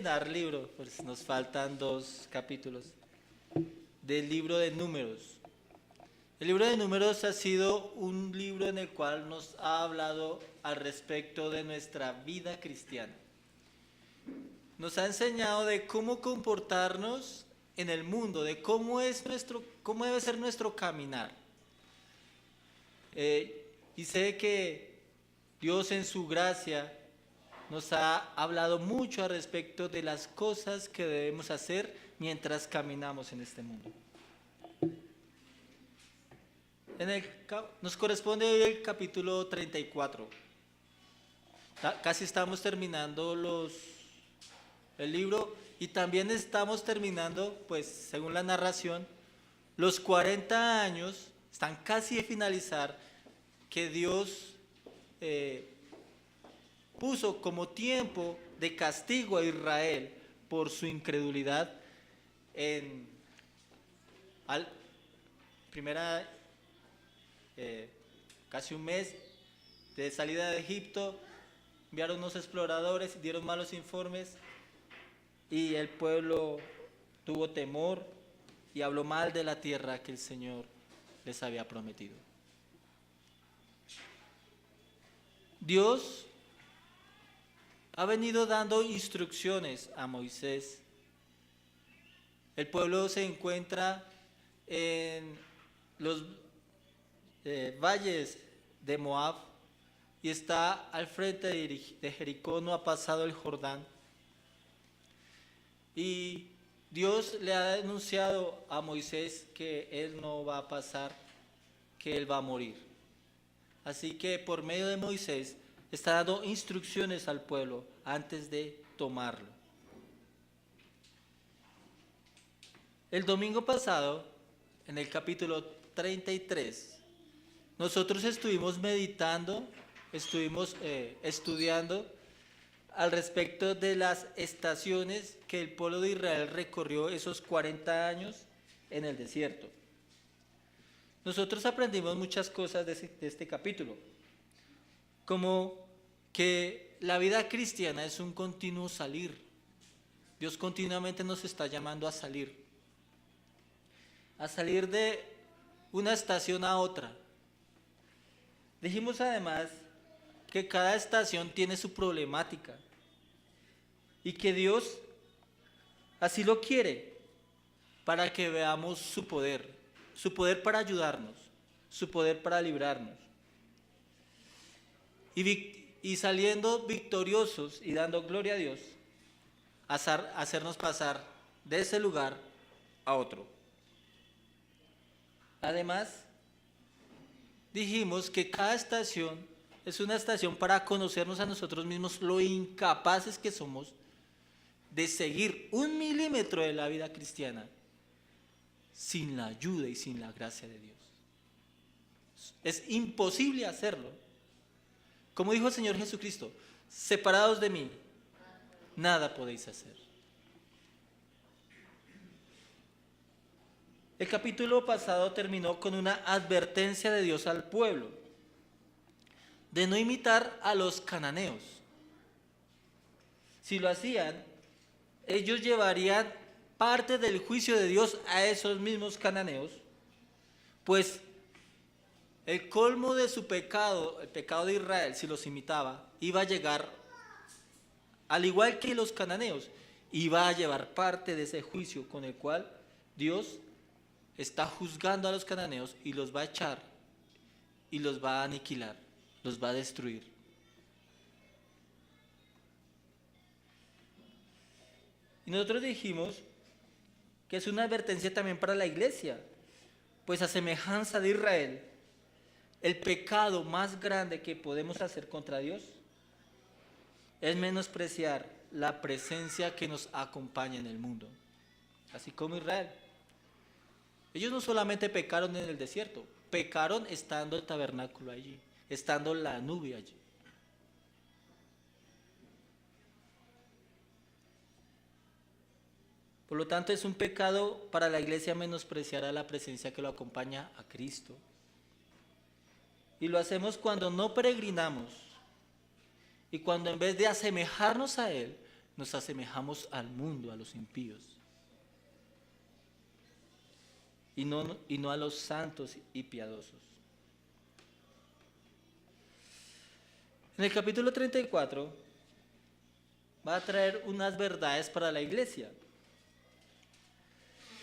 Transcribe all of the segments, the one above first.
terminar el libro, pues nos faltan 2 capítulos del libro de Números. El libro de Números ha sido un libro en el cual nos ha hablado al respecto de nuestra vida cristiana. Nos ha enseñado de cómo comportarnos en el mundo, de cómo debe ser nuestro caminar. Y sé que Dios en su gracia nos ha hablado mucho al respecto de las cosas que debemos hacer mientras caminamos en este mundo. Nos corresponde hoy el capítulo 34. Casi estamos terminando el libro y también estamos terminando, pues según la narración, los 40 años, están casi de finalizar, que Dios puso como tiempo de castigo a Israel por su incredulidad casi un mes de salida de Egipto. Enviaron unos exploradores, dieron malos informes y el pueblo tuvo temor y habló mal de la tierra que el Señor les había prometido. Dios ha venido dando instrucciones a Moisés. El pueblo se encuentra en los valles de Moab y está al frente de Jericó, no ha pasado el Jordán. Y Dios le ha anunciado a Moisés que él no va a pasar, que él va a morir. Así que por medio de Moisés está dando instrucciones al pueblo antes de tomarlo. El domingo pasado, en el capítulo 33, nosotros estuvimos meditando, estuvimos estudiando al respecto de las estaciones que el pueblo de Israel recorrió esos 40 años en el desierto. Nosotros aprendimos muchas cosas de este capítulo, como que la vida cristiana es un continuo salir. Dios continuamente nos está llamando a salir de una estación a otra. Dijimos además que cada estación tiene su problemática y que Dios así lo quiere para que veamos su poder para ayudarnos, su poder para librarnos. Y saliendo victoriosos y dando gloria a Dios, hacernos pasar de ese lugar a otro. Además, dijimos que cada estación es una estación para conocernos a nosotros mismos, lo incapaces que somos de seguir 1 milímetro de la vida cristiana sin la ayuda y sin la gracia de Dios. Es imposible hacerlo. Como dijo el Señor Jesucristo, separados de mí, nada podéis hacer. El capítulo pasado terminó con una advertencia de Dios al pueblo de no imitar a los cananeos. Si lo hacían, ellos llevarían parte del juicio de Dios a esos mismos cananeos, pues el colmo de su pecado, el pecado de Israel, si los imitaba, iba a llegar, al igual que los cananeos, iba a llevar parte de ese juicio con el cual Dios está juzgando a los cananeos y los va a echar y los va a aniquilar, los va a destruir. Y nosotros dijimos que es una advertencia también para la iglesia, pues a semejanza de Israel, el pecado más grande que podemos hacer contra Dios es menospreciar la presencia que nos acompaña en el mundo, así como Israel. Ellos no solamente pecaron en el desierto, pecaron estando el tabernáculo allí, estando la nube allí. Por lo tanto, es un pecado para la iglesia menospreciar a la presencia que lo acompaña a Cristo. Y lo hacemos cuando no peregrinamos y cuando en vez de asemejarnos a Él, nos asemejamos al mundo, a los impíos, y no a los santos y piadosos. En el capítulo 34 va a traer unas verdades para la iglesia.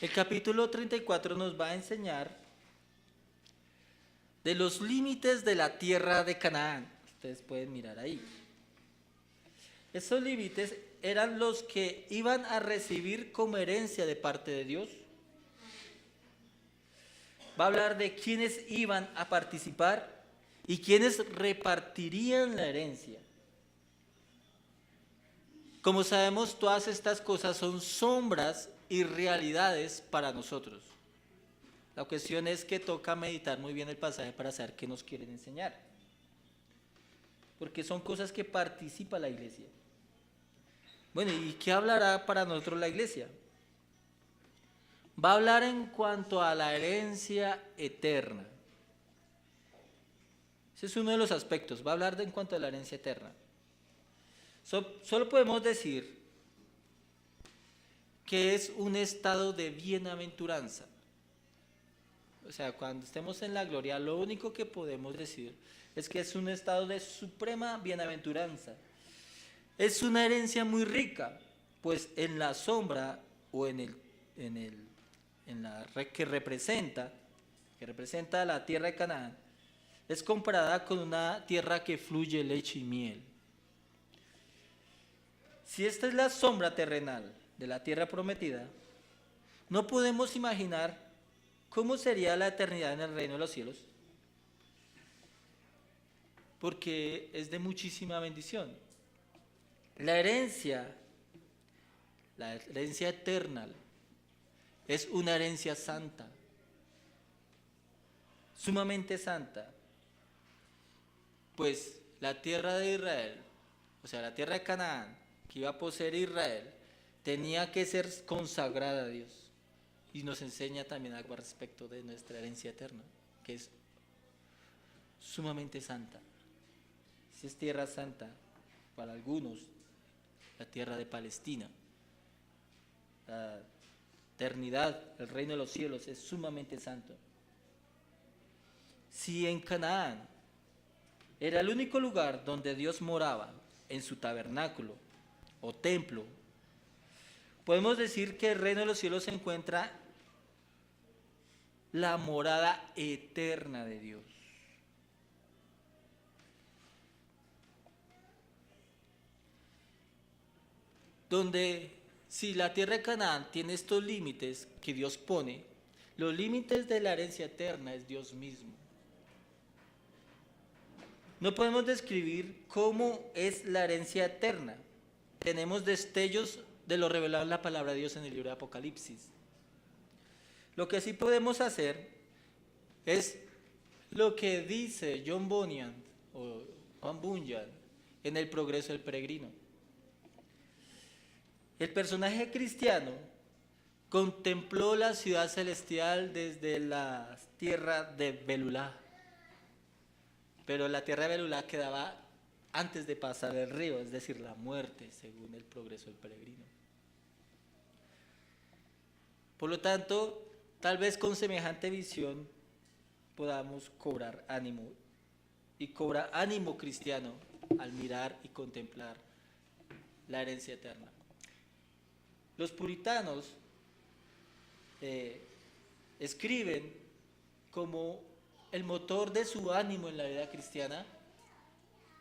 El capítulo 34 nos va a enseñar de los límites de la tierra de Canaán. Ustedes pueden mirar ahí. Esos límites eran los que iban a recibir como herencia de parte de Dios. Va a hablar de quiénes iban a participar y quiénes repartirían la herencia. Como sabemos, todas estas cosas son sombras y realidades para nosotros. La cuestión es que toca meditar muy bien el pasaje para saber qué nos quieren enseñar. Porque son cosas que participa la iglesia. Bueno, ¿y qué hablará para nosotros la iglesia? Va a hablar en cuanto a la herencia eterna. Ese es uno de los aspectos. Va a hablar en cuanto a la herencia eterna. Solo podemos decir que es un estado de bienaventuranza. O sea, cuando estemos en la gloria, lo único que podemos decir es que es un estado de suprema bienaventuranza. Es una herencia muy rica, pues en la sombra o que representa la tierra de Canaán, es comparada con una tierra que fluye leche y miel. Si esta es la sombra terrenal de la tierra prometida, no podemos imaginar cómo sería la eternidad en el reino de los cielos, porque es de muchísima bendición. La herencia eterna, es una herencia santa, sumamente santa, pues la tierra de Israel, o sea, la tierra de Canaán, que iba a poseer Israel, tenía que ser consagrada a Dios. Y nos enseña también algo al respecto de nuestra herencia eterna, que es sumamente santa. Si es tierra santa, para algunos, la tierra de Palestina, la eternidad, el reino de los cielos es sumamente santo. Si en Canaán era el único lugar donde Dios moraba, en su tabernáculo o templo, podemos decir que el reino de los cielos se encuentra la morada eterna de Dios. Donde, si la tierra de Canaán tiene estos límites que Dios pone, los límites de la herencia eterna es Dios mismo. No podemos describir cómo es la herencia eterna. Tenemos destellos de lo revelado en la palabra de Dios en el libro de Apocalipsis. Lo que sí podemos hacer es lo que dice John Bunyan o Juan Bunyan en El progreso del peregrino. El personaje cristiano contempló la ciudad celestial desde la tierra de Belulá, pero la tierra de Belulá quedaba antes de pasar el río, es decir, la muerte, según El progreso del peregrino. Por lo tanto, tal vez con semejante visión podamos cobrar ánimo, y cobra ánimo cristiano al mirar y contemplar la herencia eterna. Los puritanos escriben como el motor de su ánimo en la vida cristiana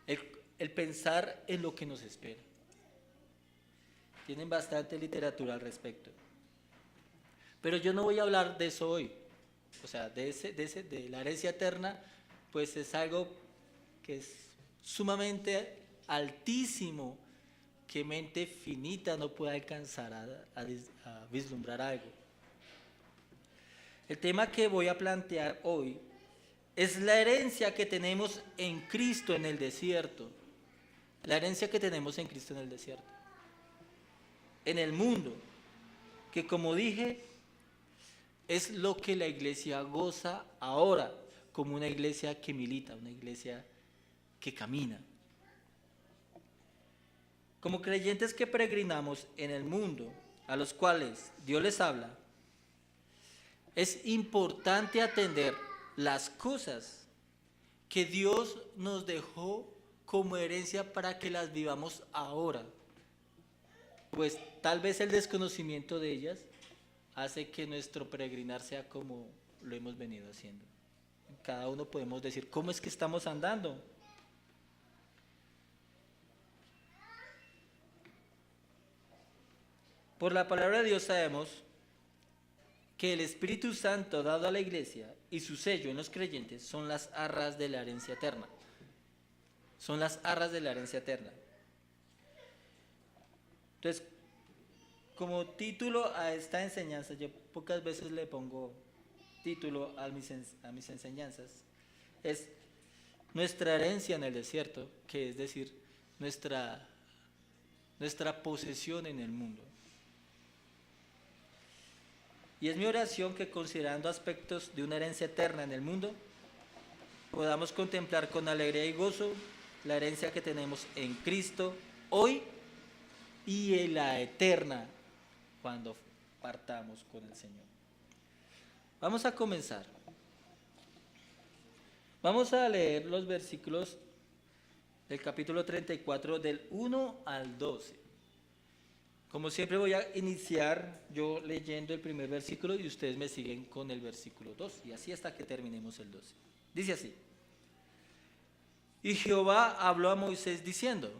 el pensar en lo que nos espera. Tienen bastante literatura al respecto. Pero yo no voy a hablar de eso hoy. O sea, de la herencia eterna, pues es algo que es sumamente altísimo, que mente finita no puede alcanzar a vislumbrar algo. El tema que voy a plantear hoy es la herencia que tenemos en Cristo en el desierto. La herencia que tenemos en Cristo en el desierto. En el mundo, que como dije, es lo que la iglesia goza ahora, como una iglesia que milita, una iglesia que camina. Como creyentes que peregrinamos en el mundo, a los cuales Dios les habla, es importante atender las cosas que Dios nos dejó como herencia para que las vivamos ahora. Pues tal vez el desconocimiento de ellas hace que nuestro peregrinar sea como lo hemos venido haciendo. Cada uno podemos decir, ¿cómo es que estamos andando? Por la palabra de Dios sabemos que el Espíritu Santo dado a la iglesia y su sello en los creyentes son las arras de la herencia eterna. Son las arras de la herencia eterna. Entonces, como título a esta enseñanza, yo pocas veces le pongo título a mis enseñanzas, es nuestra herencia en el desierto, que es decir, nuestra posesión en el mundo. Y es mi oración que, considerando aspectos de una herencia eterna en el mundo, podamos contemplar con alegría y gozo la herencia que tenemos en Cristo hoy y en la eterna cuando partamos con el Señor. Vamos a comenzar. Vamos a leer los versículos del capítulo 34 del 1 al 12. Como siempre voy a iniciar yo leyendo el primer versículo y ustedes me siguen con el versículo 2 y así hasta que terminemos el 12. Dice así: Y Jehová habló a Moisés diciendo: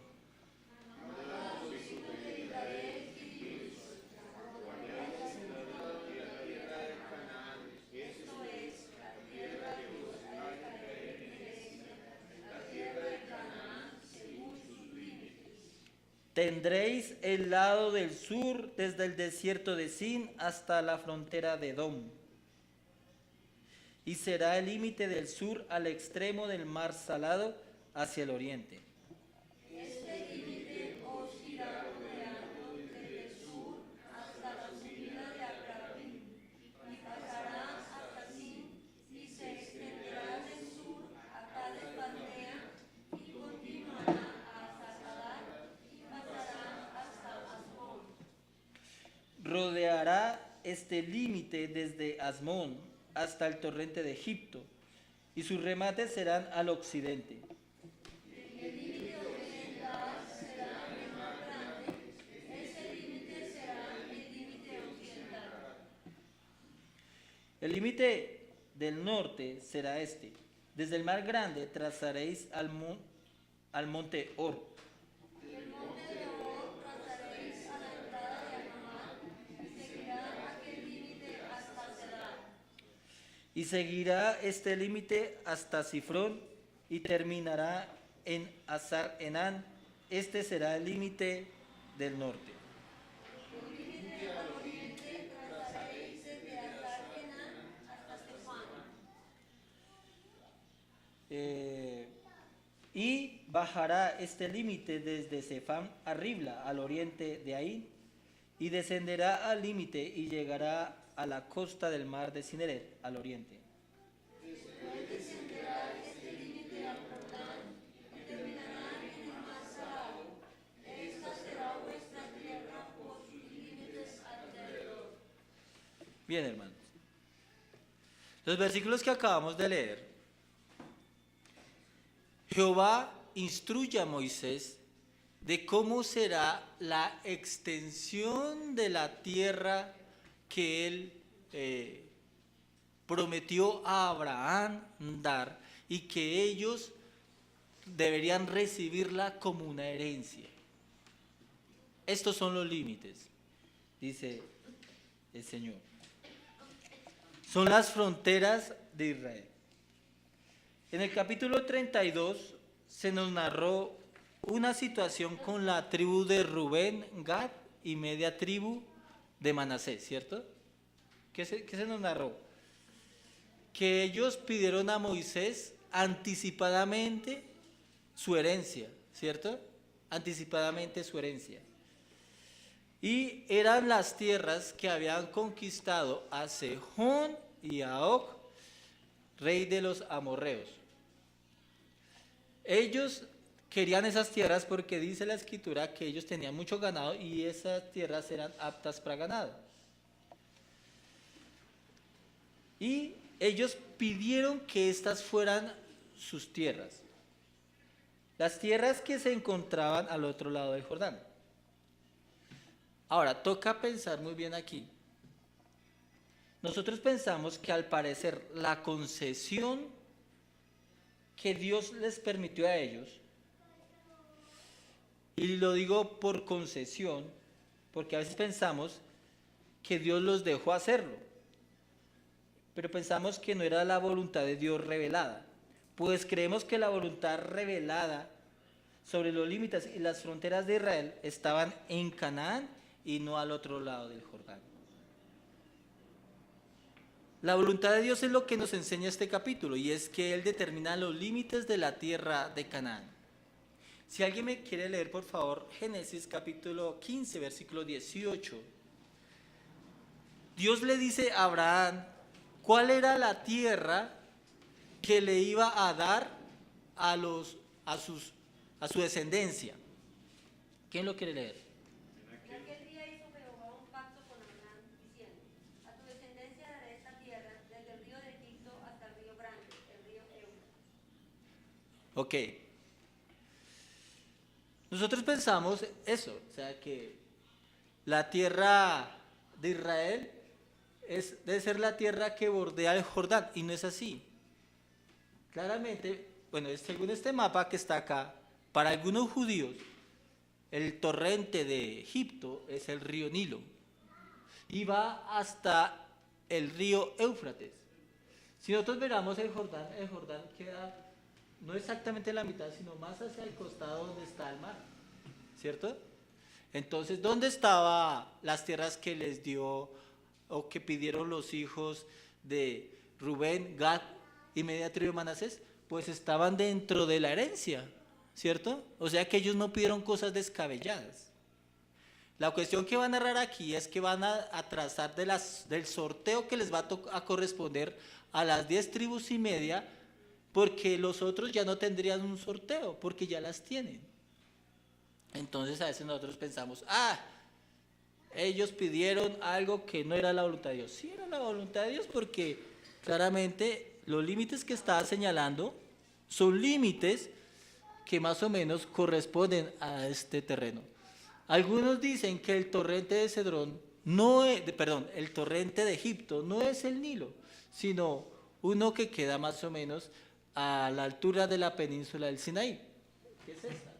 Tendréis el lado del sur desde el desierto de Sin hasta la frontera de Edom, y será el límite del sur al extremo del mar Salado hacia el oriente. Este límite os irá rodeando desde el sur hasta la subida de Acrabim, y pasará hasta Sin, y se extenderá del sur a Cades Barnea, y continuará hasta Sadar, y pasará hasta Asmón. Rodeará este límite desde Asmón hasta el torrente de Egipto, y sus remates serán al occidente. El límite occidental será el más grande, ese límite será el límite occidental. El límite del norte será este. Desde el mar grande trazaréis al monte Or. El monte de Or trazaréis a la entrada de Aramá, y seguirá aquel límite hasta Cedar. Y seguirá este límite hasta Sifrón y terminará en Hazar Enán. Este será el límite del norte. El límite al oriente trazaréis desde Hazar Enán hasta Sefán. Y bajará este límite desde Sefán a Ribla, al oriente de Ain, y descenderá al límite y llegará a la costa del mar de Cineret, al oriente. Después descenderá este límite al Jordán y terminará en el mar Salado. Esta será vuestra tierra por sus límites alrededor. Bien, hermanos. Los versículos que acabamos de leer, Jehová instruye a Moisés de cómo será la extensión de la tierra que él prometió a Abraham dar y que ellos deberían recibirla como una herencia. Estos son los límites, dice el Señor. Son las fronteras de Israel. En el capítulo 32 se nos narró una situación con la tribu de Rubén, Gad y media tribu de Manasés, ¿cierto? ¿Qué se nos narró? Que ellos pidieron a Moisés anticipadamente su herencia, ¿cierto? Anticipadamente su herencia. Y eran las tierras que habían conquistado a Sejón y a Og, rey de los amorreos. Ellos querían esas tierras porque dice la escritura que ellos tenían mucho ganado y esas tierras eran aptas para ganado. Y ellos pidieron que estas fueran sus tierras, las tierras que se encontraban al otro lado del Jordán. Ahora, toca pensar muy bien aquí. Nosotros pensamos que al parecer la concesión que Dios les permitió a ellos, y lo digo por concesión, porque a veces pensamos que Dios los dejó hacerlo, pero pensamos que no era la voluntad de Dios revelada, pues creemos que la voluntad revelada sobre los límites y las fronteras de Israel estaban en Canaán y no al otro lado del Jordán. La voluntad de Dios es lo que nos enseña este capítulo, y es que Él determina los límites de la tierra de Canaán. Si alguien me quiere leer, por favor, Génesis capítulo 15, versículo 18. Dios le dice a Abraham cuál era la tierra que le iba a dar a su descendencia. ¿Quién lo quiere leer? En aquel día hizo Jehová un pacto con Abraham, diciendo: a tu descendencia daré esta tierra, desde el río de Egipto hasta el río Grande, el río Éufrates. Ok. Nosotros pensamos eso, o sea que la tierra de Israel debe ser la tierra que bordea el Jordán, y no es así. Claramente, bueno, según este mapa que está acá, para algunos judíos, el torrente de Egipto es el río Nilo y va hasta el río Éufrates. Si nosotros miramos el Jordán queda no exactamente en la mitad, sino más hacia el costado donde está el mar, ¿cierto? Entonces, ¿dónde estaban las tierras que les dio o que pidieron los hijos de Rubén, Gad y media tribu de Manasés? Pues estaban dentro de la herencia, ¿cierto? O sea que ellos no pidieron cosas descabelladas. La cuestión que va a narrar aquí es que van a trazar del sorteo que les va a corresponder a las 10 tribus y media, porque los otros ya no tendrían un sorteo, porque ya las tienen. Entonces a veces nosotros pensamos, ellos pidieron algo que no era la voluntad de Dios. Sí era la voluntad de Dios, porque claramente los límites que estaba señalando son límites que más o menos corresponden a este terreno. Algunos dicen que el torrente de Cedrón el torrente de Egipto no es el Nilo, sino uno que queda más o menos a la altura de la península del Sinaí. ¿Qué es esta?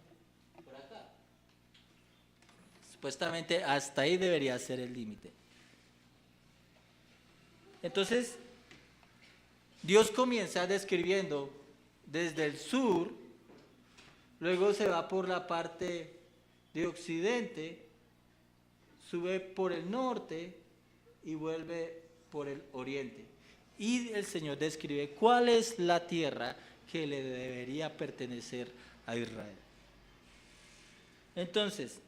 Por acá. Supuestamente hasta ahí debería ser el límite. Entonces, Dios comienza describiendo desde el sur, luego se va por la parte de occidente, sube por el norte y vuelve por el oriente. Y el Señor describe cuál es la tierra que le debería pertenecer a Israel. Entonces,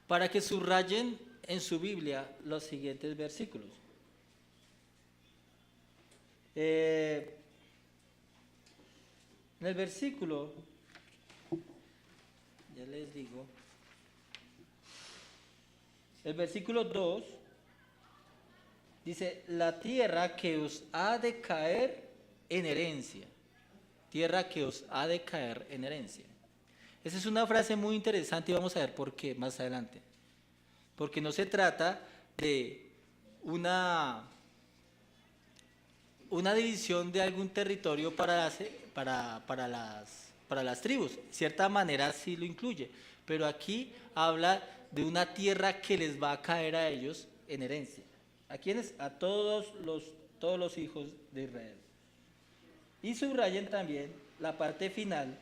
para que subrayen en su Biblia los siguientes versículos. En el versículo, ya les digo, el versículo 2 dice: la tierra que os ha de caer en herencia. Tierra que os ha de caer en herencia. Esa es una frase muy interesante y vamos a ver por qué más adelante. Porque no se trata de una división de algún territorio para las tribus. De cierta manera sí lo incluye, pero aquí habla de una tierra que les va a caer a ellos en herencia. ¿A quiénes? A todos los hijos de Israel. Y subrayen también la parte final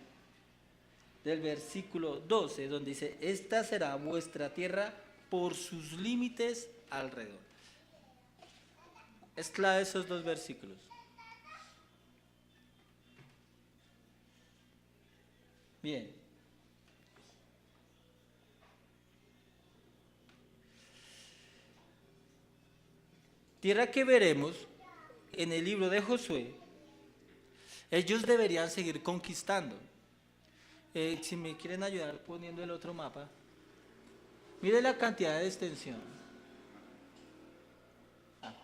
del versículo 12, donde dice: esta será vuestra tierra por sus límites alrededor. Es clave esos dos versículos. Bien. Tierra que veremos en el libro de Josué Ellos deberían seguir conquistando. Si me quieren ayudar poniendo el otro mapa, mire la cantidad de extensión. Ah,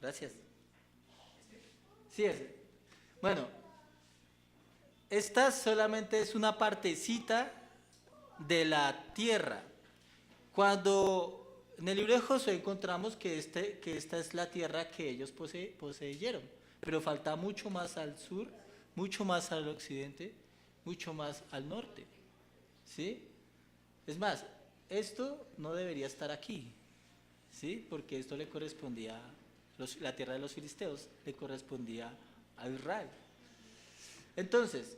gracias. Sí, ese. Bueno, esta solamente es una partecita de la tierra. Cuando en el libro de Josué encontramos que esta es la tierra que ellos poseyeron, pero falta mucho más al sur, mucho más al occidente, mucho más al norte, ¿sí? Es más, esto no debería estar aquí, ¿sí? Porque esto le correspondía, la tierra de los filisteos le correspondía a Israel. Entonces,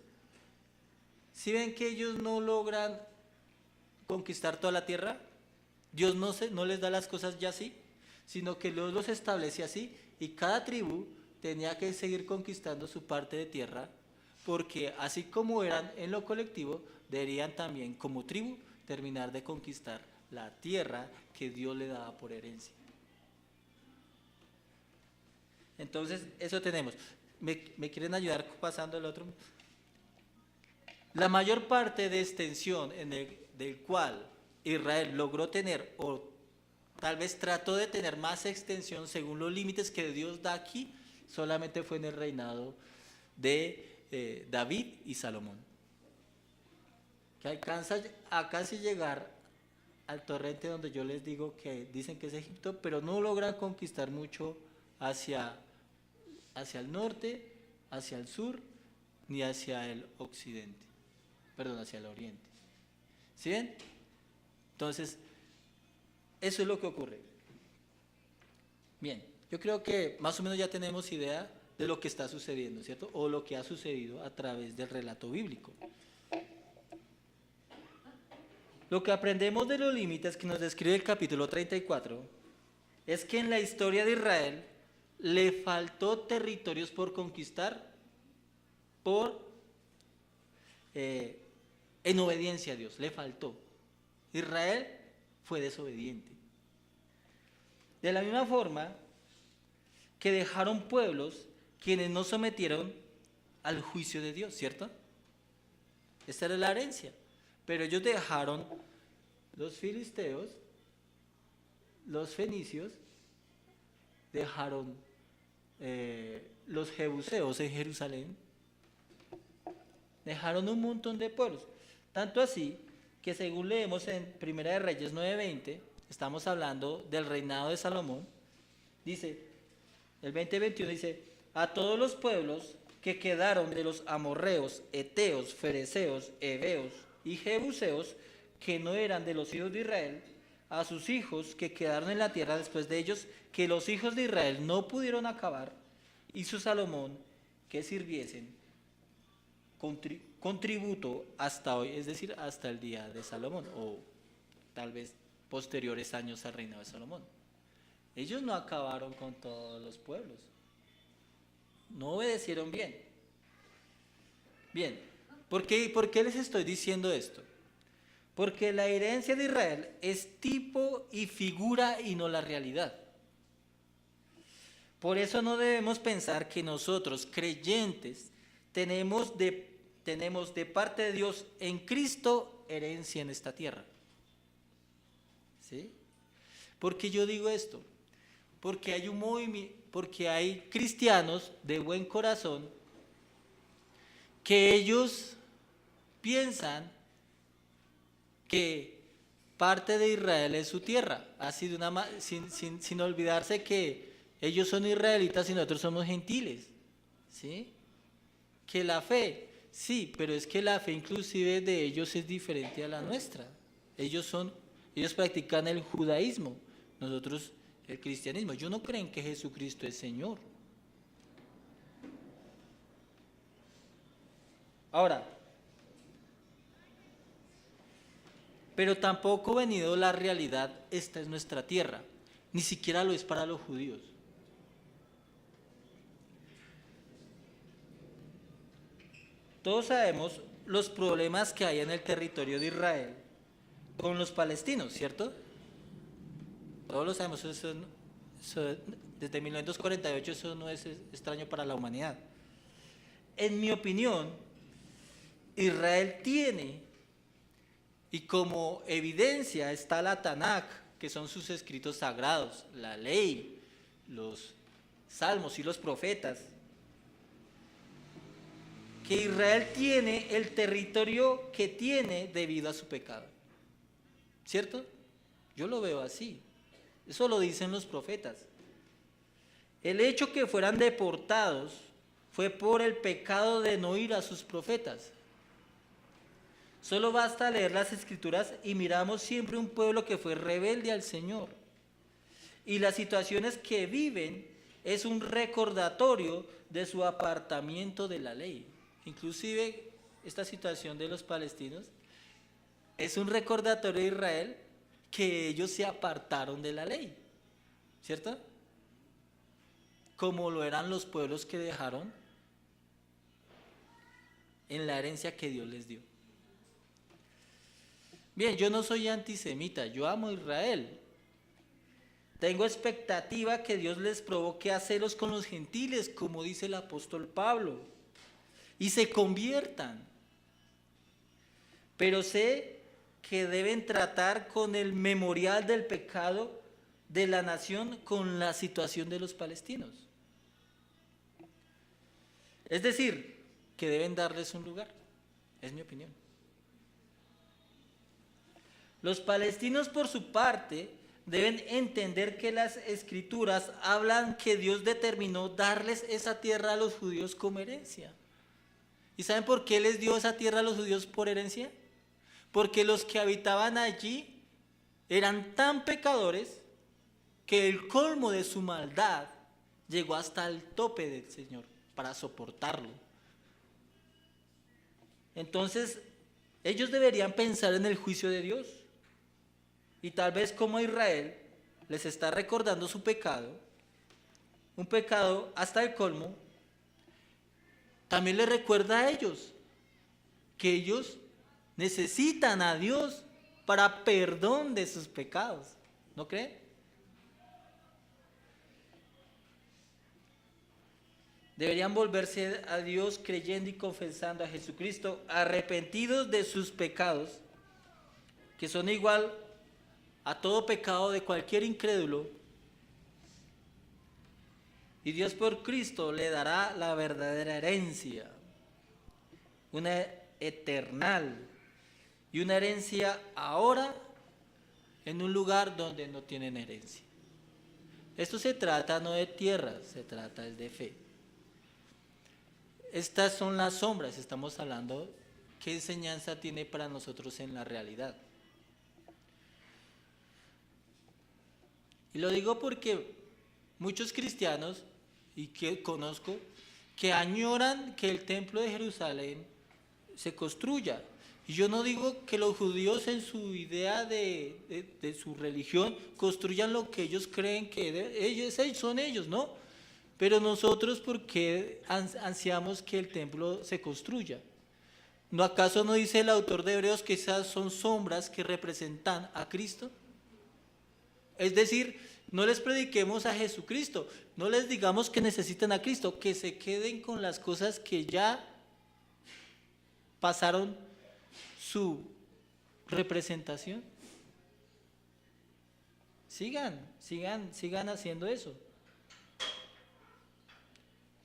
si ven que ellos no logran conquistar toda la tierra, Dios no les da las cosas ya así, sino que Dios los establece así y cada tribu tenía que seguir conquistando su parte de tierra, porque así como eran en lo colectivo, deberían también como tribu terminar de conquistar la tierra que Dios le daba por herencia. Entonces, eso tenemos. ¿Me quieren ayudar pasando el otro? La mayor parte de extensión del cual Israel logró tener, o tal vez trató de tener más extensión según los límites que Dios da aquí, solamente fue en el reinado de David y Salomón, que alcanza a casi llegar al torrente donde yo les digo que dicen que es Egipto, pero no logran conquistar mucho hacia el norte, hacia el sur, ni hacia el occidente, perdón, hacia el oriente. ¿Sí ven? Entonces, eso es lo que ocurre. Bien, yo creo que más o menos ya tenemos idea de lo que está sucediendo, ¿cierto? O lo que ha sucedido a través del relato bíblico. Lo que aprendemos de los límites que nos describe el capítulo 34 es que en la historia de Israel le faltó territorios por conquistar en obediencia a Dios, le faltó. Israel fue desobediente. De la misma forma que dejaron pueblos quienes no sometieron al juicio de Dios, ¿cierto? Esta era la herencia. Pero ellos dejaron los filisteos, los fenicios, dejaron los jebuseos en Jerusalén, dejaron un montón de pueblos. Tanto así que según leemos en Primera de Reyes 9:20, estamos hablando del reinado de Salomón, dice, el 20:21 dice, a todos los pueblos que quedaron de los amorreos, eteos, fereceos, heveos y jebuseos, que no eran de los hijos de Israel, a sus hijos que quedaron en la tierra después de ellos, que los hijos de Israel no pudieron acabar, hizo Salomón que sirviesen con tributo hasta hoy, es decir, hasta el día de Salomón, o tal vez posteriores años al reinado de Salomón. Ellos no acabaron con todos los pueblos, no obedecieron bien. Bien, ¿por qué les estoy diciendo esto? Porque la herencia de Israel es tipo y figura y no la realidad. Por eso no debemos pensar que nosotros, creyentes, tenemos de parte de Dios en Cristo herencia en esta tierra. ¿Sí? ¿Por qué yo digo esto? Porque hay un movimiento, porque hay cristianos de buen corazón que ellos piensan que parte de Israel es su tierra, así sin olvidarse que ellos son israelitas y nosotros somos gentiles, ¿sí? Que la fe, sí, pero es que la fe inclusive de ellos es diferente a la nuestra. Ellos practican el judaísmo, nosotros el cristianismo. Ellos no creen que Jesucristo es Señor. Ahora, pero tampoco venido la realidad, esta es nuestra tierra, ni siquiera lo es para los judíos. Todos sabemos los problemas que hay en el territorio de Israel con los palestinos, ¿cierto? Todos lo sabemos, desde 1948 eso no es extraño para la humanidad. en mi opinión, Israel tiene, y como evidencia está la Tanakh, que son sus escritos sagrados, la ley, los salmos y los profetas, que Israel tiene el territorio que tiene debido a su pecado. ¿Cierto? Yo lo veo así. Eso lo dicen los profetas. El hecho que fueran deportados fue por el pecado de no ir a sus profetas. Solo basta leer las escrituras y miramos siempre un pueblo que fue rebelde al Señor. Y las situaciones que viven es un recordatorio de su apartamiento de la ley. Inclusive esta situación de los palestinos es un recordatorio de Israel que ellos se apartaron de la ley, ¿cierto? Como lo eran los pueblos que dejaron en la herencia que Dios les dio. Bien, yo no soy antisemita, yo amo a Israel. Tengo expectativa que Dios les provoque a celos con los gentiles, como dice el apóstol Pablo, y se conviertan. Pero sé que deben tratar con el memorial del pecado de la nación con la situación de los palestinos. Es decir, que deben darles un lugar, es mi opinión. Los palestinos, por su parte, deben entender que las escrituras hablan que Dios determinó darles esa tierra a los judíos como herencia. ¿Y saben por qué les dio esa tierra a los judíos por herencia? Porque los que habitaban allí eran tan pecadores que el colmo de su maldad llegó hasta el tope del Señor para soportarlo. Entonces, ellos deberían pensar en el juicio de Dios. Y tal vez como Israel les está recordando su pecado, un pecado hasta el colmo, también les recuerda a ellos que ellos necesitan a Dios para perdón de sus pecados. ¿No creen? Deberían volverse a Dios creyendo y confesando a Jesucristo, arrepentidos de sus pecados, que son igual a todo pecado de cualquier incrédulo, y Dios por Cristo le dará la verdadera herencia, una eternal, y una herencia ahora en un lugar donde no tienen herencia. Esto se trata no de tierra, se trata de fe. Estas son las sombras, estamos hablando qué enseñanza tiene para nosotros en la realidad. Y lo digo porque muchos cristianos, y que conozco, que añoran que el templo de Jerusalén se construya. Y yo no digo que los judíos en su idea de su religión construyan lo que ellos creen que ellos son ellos, ¿no? Pero nosotros, ¿por qué ansiamos que el templo se construya? ¿No acaso no dice el autor de Hebreos que esas son sombras que representan a Cristo? Es decir, no les prediquemos a Jesucristo, no les digamos que necesitan a Cristo, que se queden con las cosas que ya pasaron su representación. Sigan haciendo eso.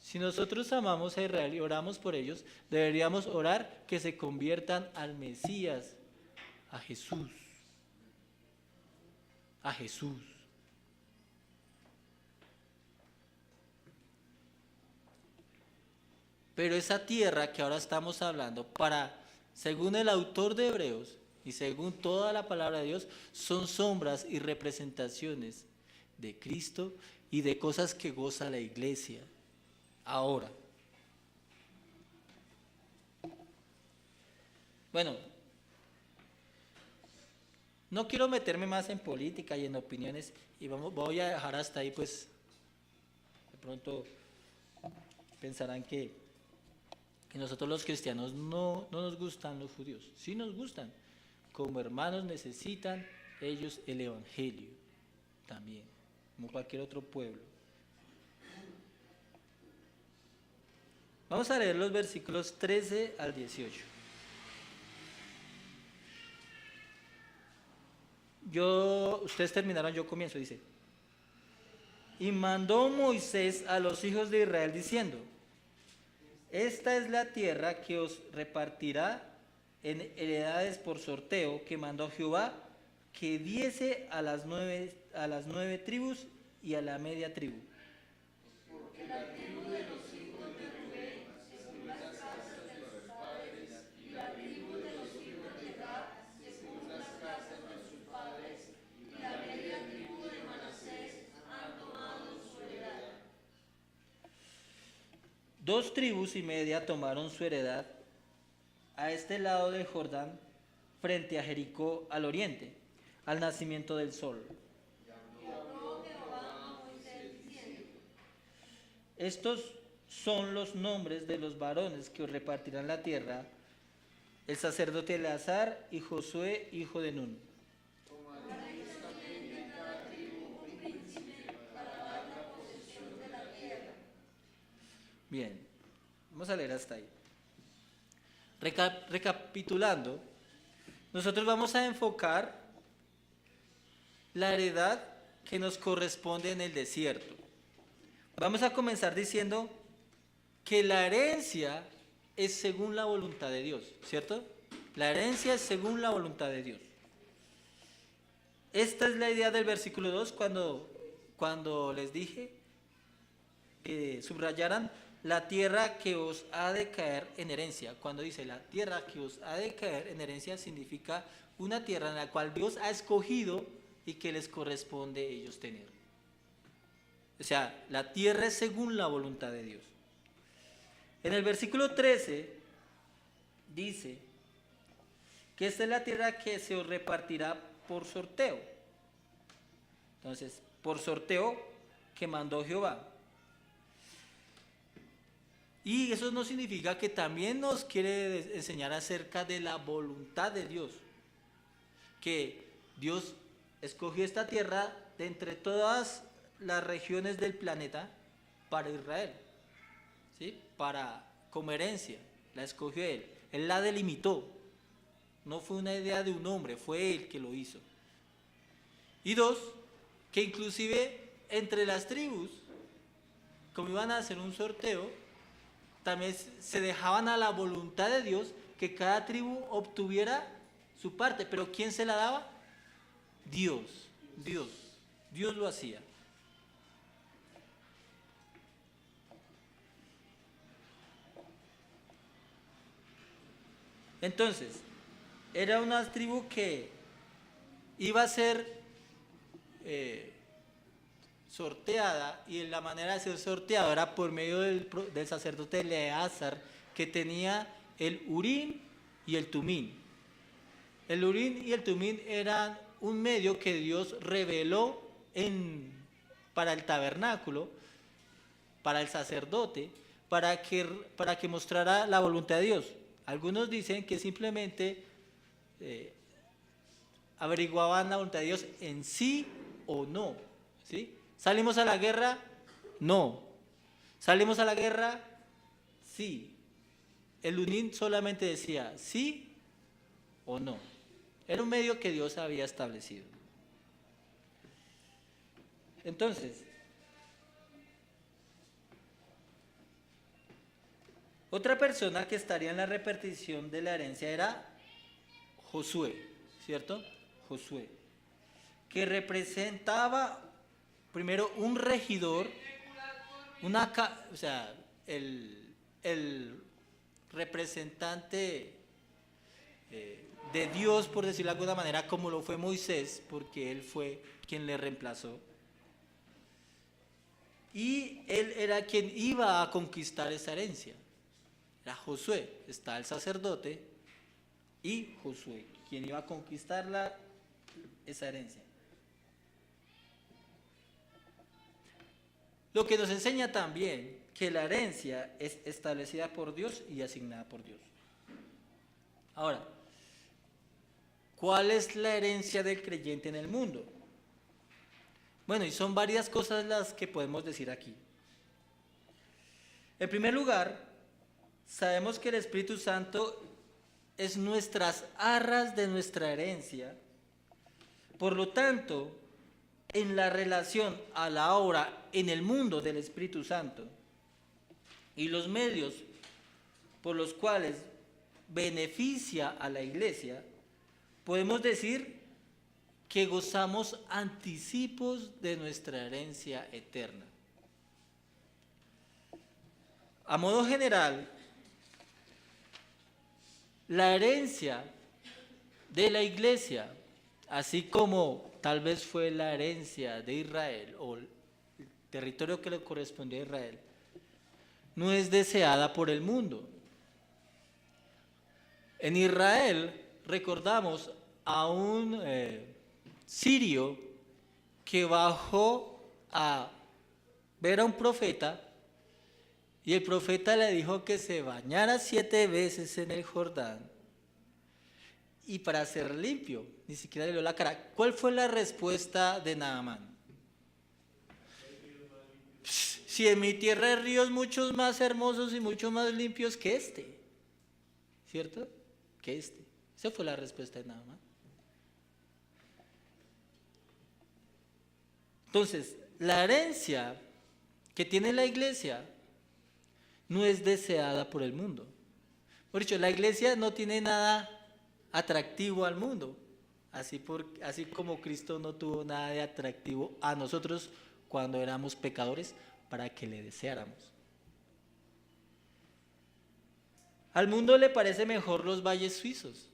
Si nosotros amamos a Israel y oramos por ellos, deberíamos orar que se conviertan al Mesías, a Jesús. A Jesús. Pero esa tierra que ahora estamos hablando, según el autor de Hebreos y según toda la palabra de Dios, son sombras y representaciones de Cristo y de cosas que goza la iglesia ahora. Bueno, no quiero meterme más en política y en opiniones y voy a dejar hasta ahí, pues de pronto pensarán que nosotros los cristianos no nos gustan los judíos. Sí nos gustan. Como hermanos necesitan ellos el evangelio también, como cualquier otro pueblo. Vamos a leer los versículos 13 al 18. Ustedes terminaron, yo comienzo, dice. Y mandó Moisés a los hijos de Israel diciendo: esta es la tierra que os repartirá en heredades por sorteo, que mandó Jehová que diese a las nueve tribus y a la media tribu. Porque la tribu de los hijos de Rubén, según las casas de sus padres, y la tribu de los hijos de Gad, según las casas de sus padres, y la media tribu de Manasés, han tomado su heredad. 2 tribus y media tomaron su heredad a este lado del Jordán, frente a Jericó al oriente, al nacimiento del sol. Y habló Jehová a Moisés diciendo: Estos son los nombres de los varones que os repartirán la tierra: el sacerdote Eleazar y Josué, hijo de Nun. tomaréis también de cada tribu un príncipe para dar la posesión de la tierra. Bien, vamos a leer hasta ahí. Recapitulando, nosotros vamos a enfocar la heredad que nos corresponde en el desierto. Vamos a comenzar diciendo que la herencia es según la voluntad de Dios, ¿cierto? La herencia es según la voluntad de Dios. Esta es la idea del versículo 2 cuando les dije que subrayaran la tierra que os ha de caer en herencia. Cuando dice la tierra que os ha de caer en herencia, significa una tierra en la cual Dios ha escogido y que les corresponde a ellos tener. O sea, la tierra es según la voluntad de Dios. En el versículo 13 dice que esta es la tierra que se os repartirá por sorteo. Entonces, por sorteo que mandó Jehová. Y eso no significa que también nos quiere enseñar acerca de la voluntad de Dios. Que Dios escogió esta tierra de entre todas las regiones del planeta para Israel, ¿sí? Como herencia, la escogió Él. Él la delimitó. No fue una idea de un hombre, fue Él que lo hizo. Y 2, que inclusive entre las tribus, como iban a hacer un sorteo, también se dejaban a la voluntad de Dios que cada tribu obtuviera su parte. ¿Pero quién se la daba? Dios lo hacía. Entonces, era una tribu que iba a ser sorteada, y la manera de ser sorteado era por medio del sacerdote Eleazar, que tenía el Urim y el Tumim. El Urim y el Tumim eran un medio que Dios reveló para el tabernáculo, para el sacerdote, para que mostrara la voluntad de Dios. Algunos dicen que simplemente averiguaban la voluntad de Dios en sí o no, ¿sí? ¿Salimos a la guerra? No. ¿Salimos a la guerra? Sí. El Urim solamente decía sí o no. Era un medio que Dios había establecido. Entonces, otra persona que estaría en la repartición de la herencia era Josué, ¿cierto? Josué, que representaba primero un regidor, o sea, el representante de Dios, por decirlo de alguna manera, como lo fue Moisés, porque él fue quien le reemplazó. Y él era quien iba a conquistar esa herencia. Era Josué, está el sacerdote y Josué, quien iba a conquistar esa herencia. Lo que nos enseña también que la herencia es establecida por Dios y asignada por Dios. Ahora, ¿cuál es la herencia del creyente en el mundo? Bueno, y son varias cosas las que podemos decir aquí. En primer lugar, sabemos que el Espíritu Santo es nuestras arras de nuestra herencia. Por lo tanto, en la relación a la obra en el mundo del Espíritu Santo y los medios por los cuales beneficia a la iglesia, podemos decir que gozamos anticipos de nuestra herencia eterna. A modo general, la herencia de la iglesia, así como tal vez fue la herencia de Israel o el territorio que le correspondió a Israel, no es deseada por el mundo. En Israel recordamos a un sirio que bajó a ver a un profeta y el profeta le dijo que se bañara 7 veces en el Jordán y para ser limpio, ni siquiera le dio la cara. ¿Cuál fue la respuesta de Naamán? Si en mi tierra hay ríos muchos más hermosos y mucho más limpios que este, ¿cierto? Que este. Esa fue la respuesta de Naamán. Entonces, la herencia que tiene la iglesia no es deseada por el mundo. Por dicho, la iglesia no tiene nada atractivo al mundo, así como Cristo no tuvo nada de atractivo a nosotros cuando éramos pecadores para que le deseáramos. Al mundo le parece mejor los valles suizos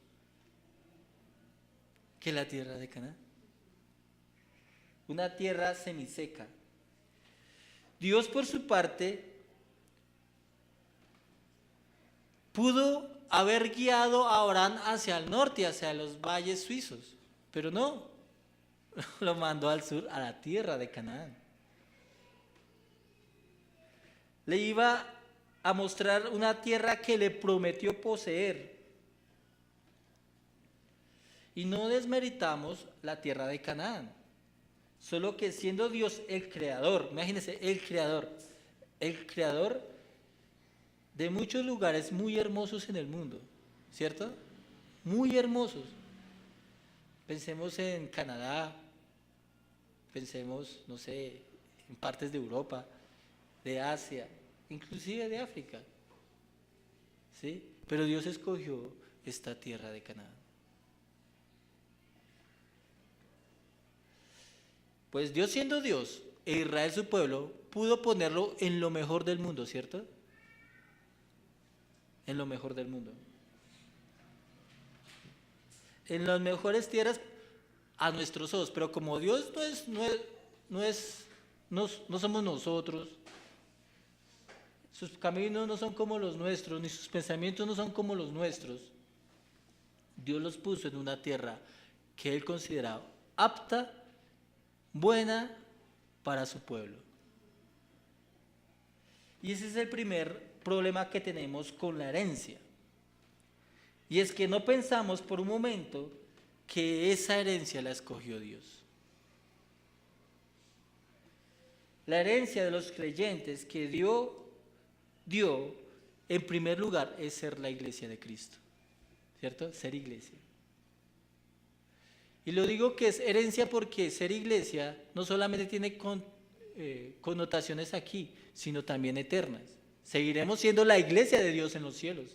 que la tierra de Canaán. Una tierra semiseca. Dios, por su parte, pudo haber guiado a Abraham hacia el norte, hacia los valles suizos, pero no, lo mandó al sur, a la tierra de Canaán. Le iba a mostrar una tierra que le prometió poseer. Y no desmeritamos la tierra de Canaán, solo que siendo Dios el creador, imagínense, el creador de muchos lugares muy hermosos en el mundo, ¿cierto? Muy hermosos. Pensemos en Canadá, pensemos, no sé, en partes de Europa, de Asia, inclusive de África, ¿sí? Pero Dios escogió esta tierra de Canaán. Pues Dios, siendo Dios e Israel su pueblo, pudo ponerlo en lo mejor del mundo, ¿cierto? En lo mejor del mundo. En las mejores tierras a nuestros ojos, pero como Dios no somos nosotros, sus caminos no son como los nuestros, ni sus pensamientos no son como los nuestros, Dios los puso en una tierra que Él consideraba apta, buena para su pueblo. Y ese es el primer problema que tenemos con la herencia. Y es que no pensamos por un momento que esa herencia la escogió Dios. La herencia de los creyentes que dio en primer lugar es ser la iglesia de Cristo, ¿cierto? Ser iglesia. Y lo digo que es herencia porque ser iglesia no solamente tiene connotaciones aquí, sino también eternas. Seguiremos siendo la iglesia de Dios en los cielos.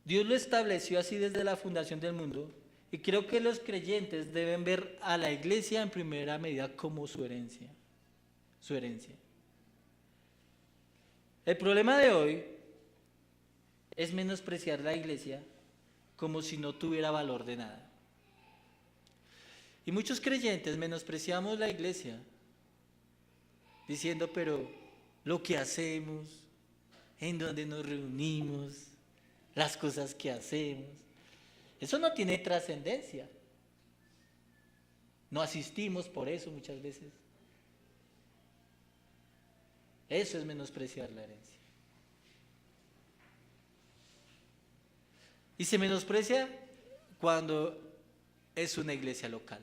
Dios lo estableció así desde la fundación del mundo y creo que los creyentes deben ver a la iglesia en primera medida como su herencia. Su herencia. El problema de hoy es menospreciar la iglesia como si no tuviera valor de nada. Y muchos creyentes menospreciamos la iglesia diciendo, pero lo que hacemos, en donde nos reunimos, las cosas que hacemos, eso no tiene trascendencia. No asistimos por eso muchas veces. Eso es menospreciar la herencia. Y se menosprecia cuando es una iglesia local.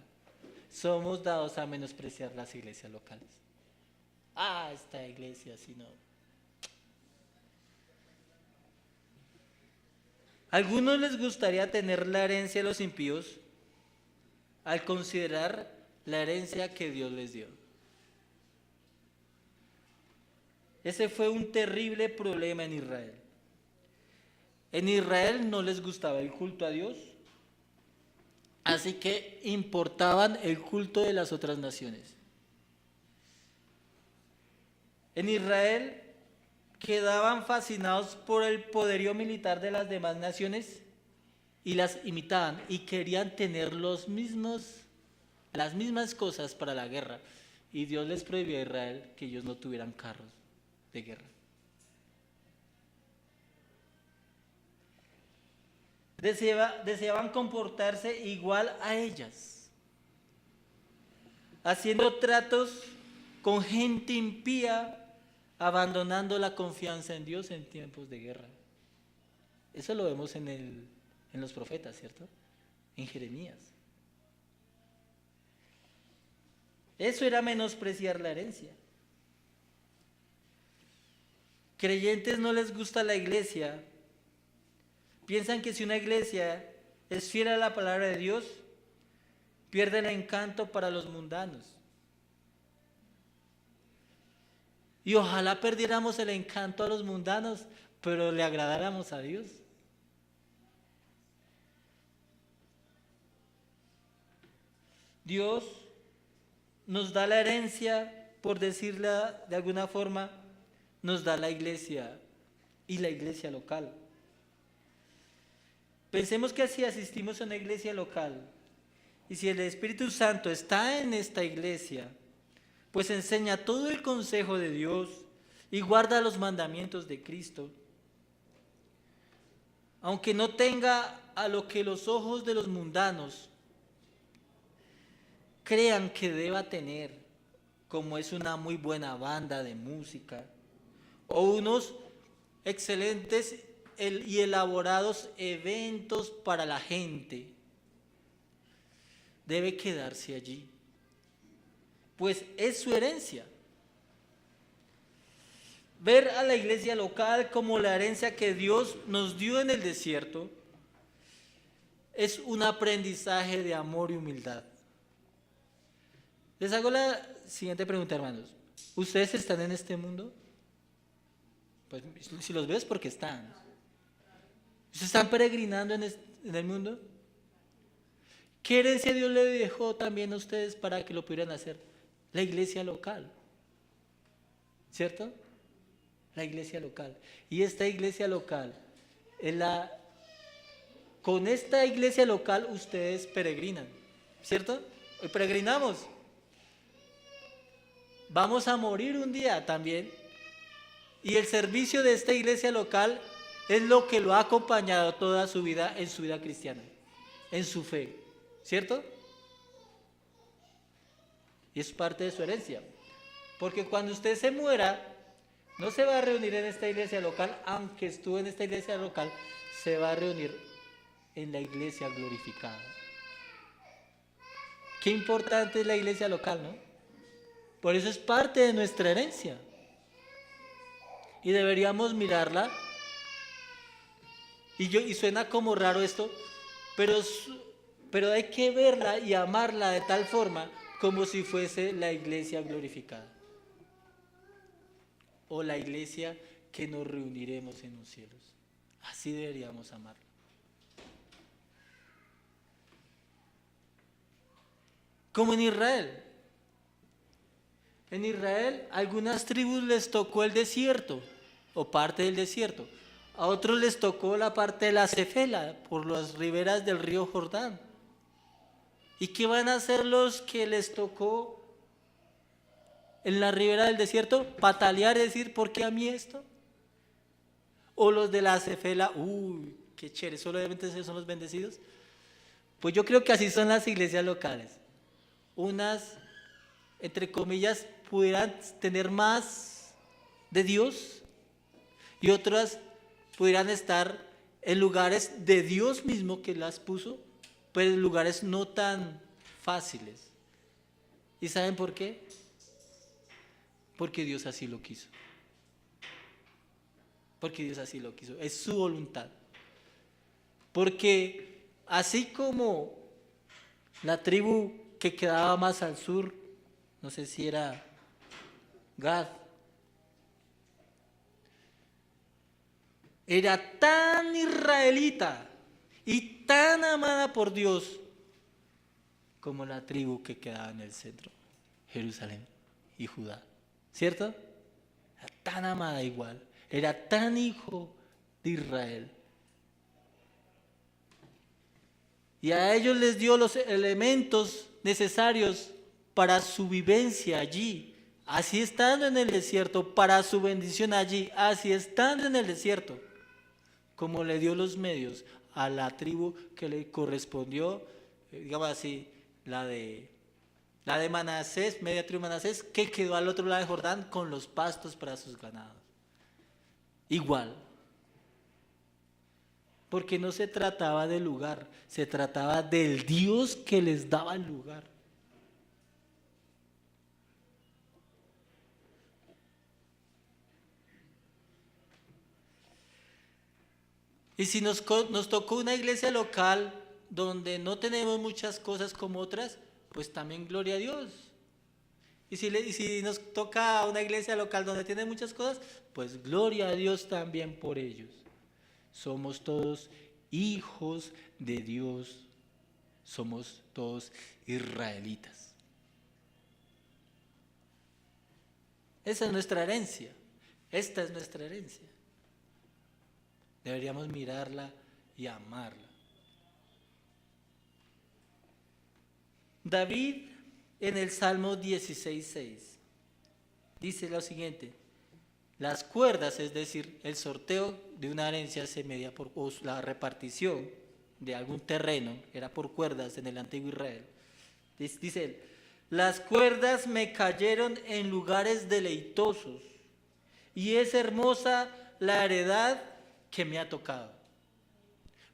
Somos dados a menospreciar las iglesias locales. esta iglesia, si no. ¿A algunos les gustaría tener la herencia de los impíos al considerar la herencia que Dios les dio? Ese fue un terrible problema en Israel. En Israel no les gustaba el culto a Dios, así que importaban el culto de las otras naciones. En Israel quedaban fascinados por el poderío militar de las demás naciones y las imitaban y querían tener las mismas cosas para la guerra. Y Dios les prohibió a Israel que ellos no tuvieran carros de guerra. Deseaban comportarse igual a ellas, haciendo tratos con gente impía, abandonando la confianza en Dios en tiempos de guerra. Eso lo vemos en los profetas, ¿cierto? En Jeremías. Eso era menospreciar la herencia. Creyentes no les gusta la iglesia. Piensan que si una iglesia es fiel a la palabra de Dios, pierde el encanto para los mundanos. Y ojalá perdiéramos el encanto a los mundanos, pero le agradáramos a Dios. Dios nos da la herencia, por decirla de alguna forma, nos da la iglesia y la iglesia local. Pensemos que si asistimos a una iglesia local y si el Espíritu Santo está en esta iglesia, pues enseña todo el consejo de Dios y guarda los mandamientos de Cristo, aunque no tenga a lo que los ojos de los mundanos crean que deba tener, como es una muy buena banda de música o unos excelentes y elaborados eventos para la gente, debe quedarse allí, pues es su herencia. Ver a la iglesia local como la herencia que Dios nos dio en el desierto es un aprendizaje de amor y humildad. Les hago la siguiente pregunta, hermanos. ¿Ustedes están en este mundo? Pues si los veo es porque están. ¿Ustedes están peregrinando en el mundo? ¿Qué herencia Dios le dejó también a ustedes para que lo pudieran hacer? La iglesia local, ¿cierto? La iglesia local. Y esta iglesia local, con esta iglesia local ustedes peregrinan, ¿cierto? Hoy peregrinamos. Vamos a morir un día también. Y el servicio de esta iglesia local es lo que lo ha acompañado toda su vida en su vida cristiana, en su fe, ¿cierto? Y es parte de su herencia. Porque cuando usted se muera, no se va a reunir en esta iglesia local, aunque estuvo en esta iglesia local, se va a reunir en la iglesia glorificada. Qué importante es la iglesia local, ¿no? Por eso es parte de nuestra herencia. Y deberíamos mirarla. Y suena como raro esto, pero hay que verla y amarla de tal forma como si fuese la iglesia glorificada. O la iglesia que nos reuniremos en los cielos. Así deberíamos amarla. Como en Israel. En Israel, a algunas tribus les tocó el desierto, o parte del desierto. A otros les tocó la parte de la Cefela, por las riberas del río Jordán. ¿Y qué van a hacer los que les tocó en la ribera del desierto? Patalear y decir, ¿por qué a mí esto? O los de la Cefela, uy, qué chévere, solamente esos son los bendecidos. Pues yo creo que así son las iglesias locales. Unas, entre comillas, pudieran tener más de Dios y otras pudieran estar en lugares de Dios mismo que las puso, pero en lugares no tan fáciles. ¿Y saben por qué? Porque Dios así lo quiso. Porque Dios así lo quiso. Es su voluntad. Porque así como la tribu que quedaba más al sur, no sé si era Gad, era tan israelita y tan amada por Dios como la tribu que quedaba en el centro, Jerusalén y Judá. ¿Cierto? Era tan amada igual, era tan hijo de Israel. Y a ellos les dio los elementos necesarios para su vivencia allí, así estando en el desierto, para su bendición allí, así estando en el desierto, como le dio los medios a la tribu que le correspondió, digamos así, la de Manasés, media tribu de Manasés, que quedó al otro lado de Jordán con los pastos para sus ganados. Igual. Porque no se trataba del lugar, se trataba del Dios que les daba el lugar. Y si nos tocó una iglesia local donde no tenemos muchas cosas como otras, pues también gloria a Dios. Y si nos toca una iglesia local donde tiene muchas cosas, pues gloria a Dios también por ellos. Somos todos hijos de Dios. Somos todos israelitas. Esa es nuestra herencia. Esta es nuestra herencia. Deberíamos mirarla y amarla. David en el Salmo 16:6 dice lo siguiente: las cuerdas, es decir, el sorteo de una herencia se medía por, o la repartición de algún terreno, era por cuerdas en el antiguo Israel. Dice él: las cuerdas me cayeron en lugares deleitosos, y es hermosa la heredad que me ha tocado.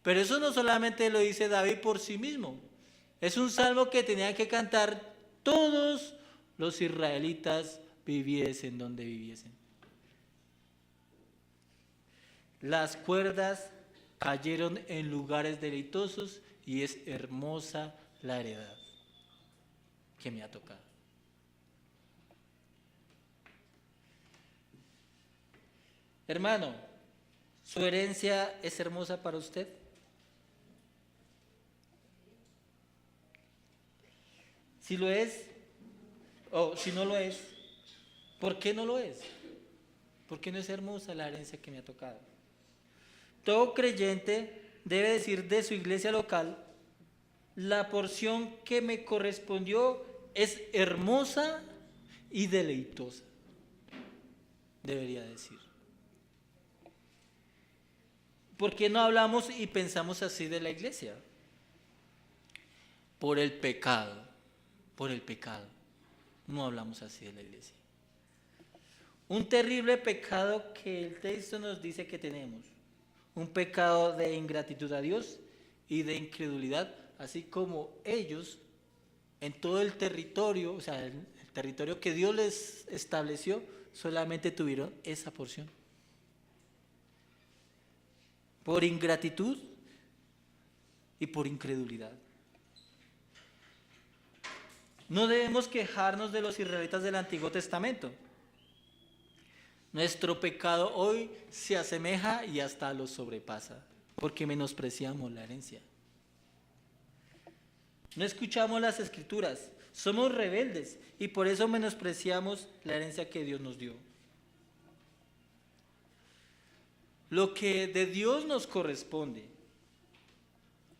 Pero eso no solamente lo dice David por sí mismo, es un salmo que tenían que cantar todos los israelitas, viviesen donde viviesen. Las cuerdas cayeron en lugares deleitosos y es hermosa la heredad que me ha tocado. Hermano, ¿su herencia es hermosa para usted? Si lo es, o si no lo es, ¿por qué no lo es? ¿Por qué no es hermosa la herencia que me ha tocado? Todo creyente debe decir de su iglesia local: la porción que me correspondió es hermosa y deleitosa. Debería decir. ¿Por qué no hablamos y pensamos así de la iglesia? Por el pecado. Por el pecado. No hablamos así de la iglesia. Un terrible pecado que el texto nos dice que tenemos. Un pecado de ingratitud a Dios y de incredulidad, así como ellos en todo el territorio, o sea, el territorio que Dios les estableció, solamente tuvieron esa porción. Por ingratitud y por incredulidad. No debemos quejarnos de los israelitas del Antiguo Testamento. Nuestro pecado hoy se asemeja y hasta lo sobrepasa, porque menospreciamos la herencia. No escuchamos las Escrituras, somos rebeldes y por eso menospreciamos la herencia que Dios nos dio. Lo que de Dios nos corresponde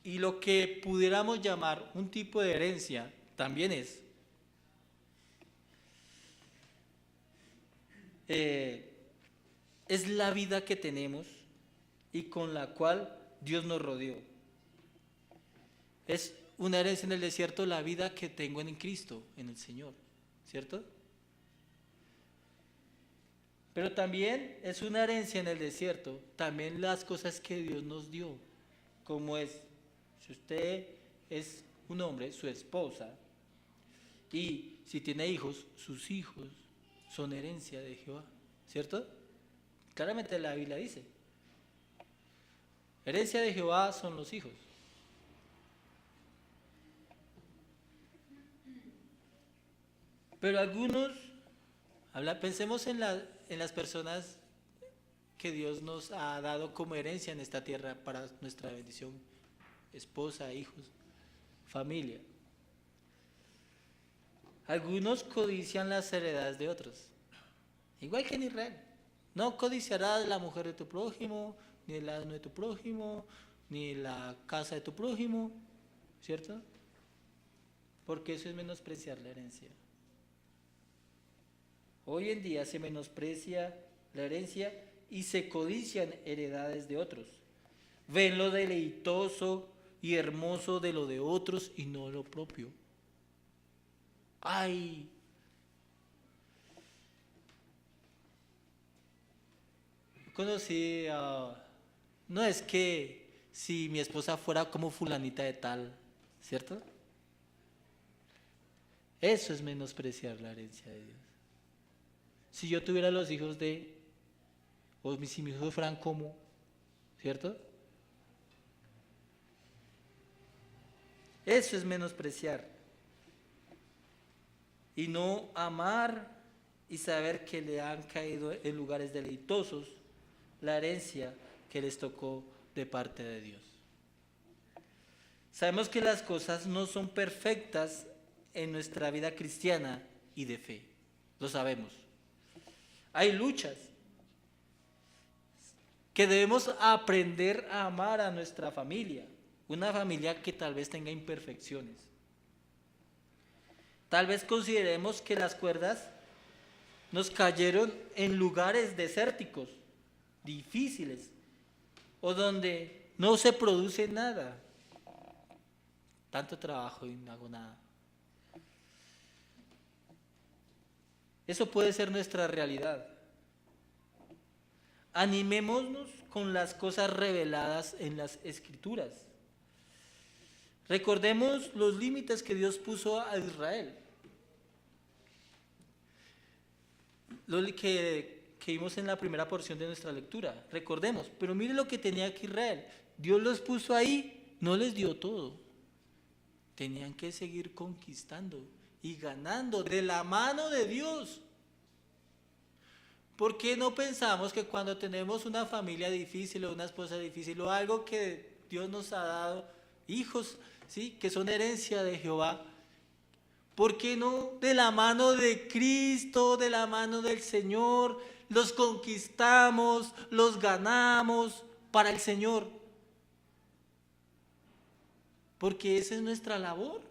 y lo que pudiéramos llamar un tipo de herencia también es la vida que tenemos y con la cual Dios nos rodeó. Es una herencia en el desierto, la vida que tengo en Cristo, en el Señor, ¿cierto? Pero también es una herencia en el desierto, también las cosas que Dios nos dio, como es, si usted es un hombre, su esposa, y si tiene hijos, sus hijos, son herencia de Jehová, ¿cierto? Claramente la Biblia dice, herencia de Jehová son los hijos. Pero algunos, pensemos en las personas que Dios nos ha dado como herencia en esta tierra para nuestra bendición, esposa, hijos, familia. Algunos codician las heredades de otros, igual que en Israel. No codiciarás la mujer de tu prójimo, ni el asno de tu prójimo, ni la casa de tu prójimo, ¿cierto? Porque eso es menospreciar la herencia. Hoy en día se menosprecia la herencia y se codician heredades de otros. Ven lo deleitoso y hermoso de lo de otros y no lo propio. ¡Ay! Conocí no es que si mi esposa fuera como fulanita de tal, ¿cierto? Eso es menospreciar la herencia de Dios. Si yo tuviera los hijos o si mis hijos fueran como, ¿cierto? Eso es menospreciar. Y no amar y saber que le han caído en lugares deleitosos la herencia que les tocó de parte de Dios. Sabemos que las cosas no son perfectas en nuestra vida cristiana y de fe. Lo sabemos. Hay luchas que debemos aprender a amar a nuestra familia. Una familia que tal vez tenga imperfecciones. Tal vez consideremos que las cuerdas nos cayeron en lugares desérticos, difíciles, o donde no se produce nada. Tanto trabajo y no hago nada. Eso puede ser nuestra realidad. Animémonos con las cosas reveladas en las Escrituras. Recordemos los límites que Dios puso a Israel. Lo que vimos en la primera porción de nuestra lectura. Recordemos, pero mire lo que tenía que Israel. Dios los puso ahí, no les dio todo. Tenían que seguir conquistando y ganando de la mano de Dios. ¿Por qué no pensamos que cuando tenemos una familia difícil o una esposa difícil o algo que Dios nos ha dado, hijos, ¿sí?, que son herencia de Jehová, ¿por qué no de la mano de Cristo, de la mano del Señor, los conquistamos, los ganamos para el Señor? Porque esa es nuestra labor.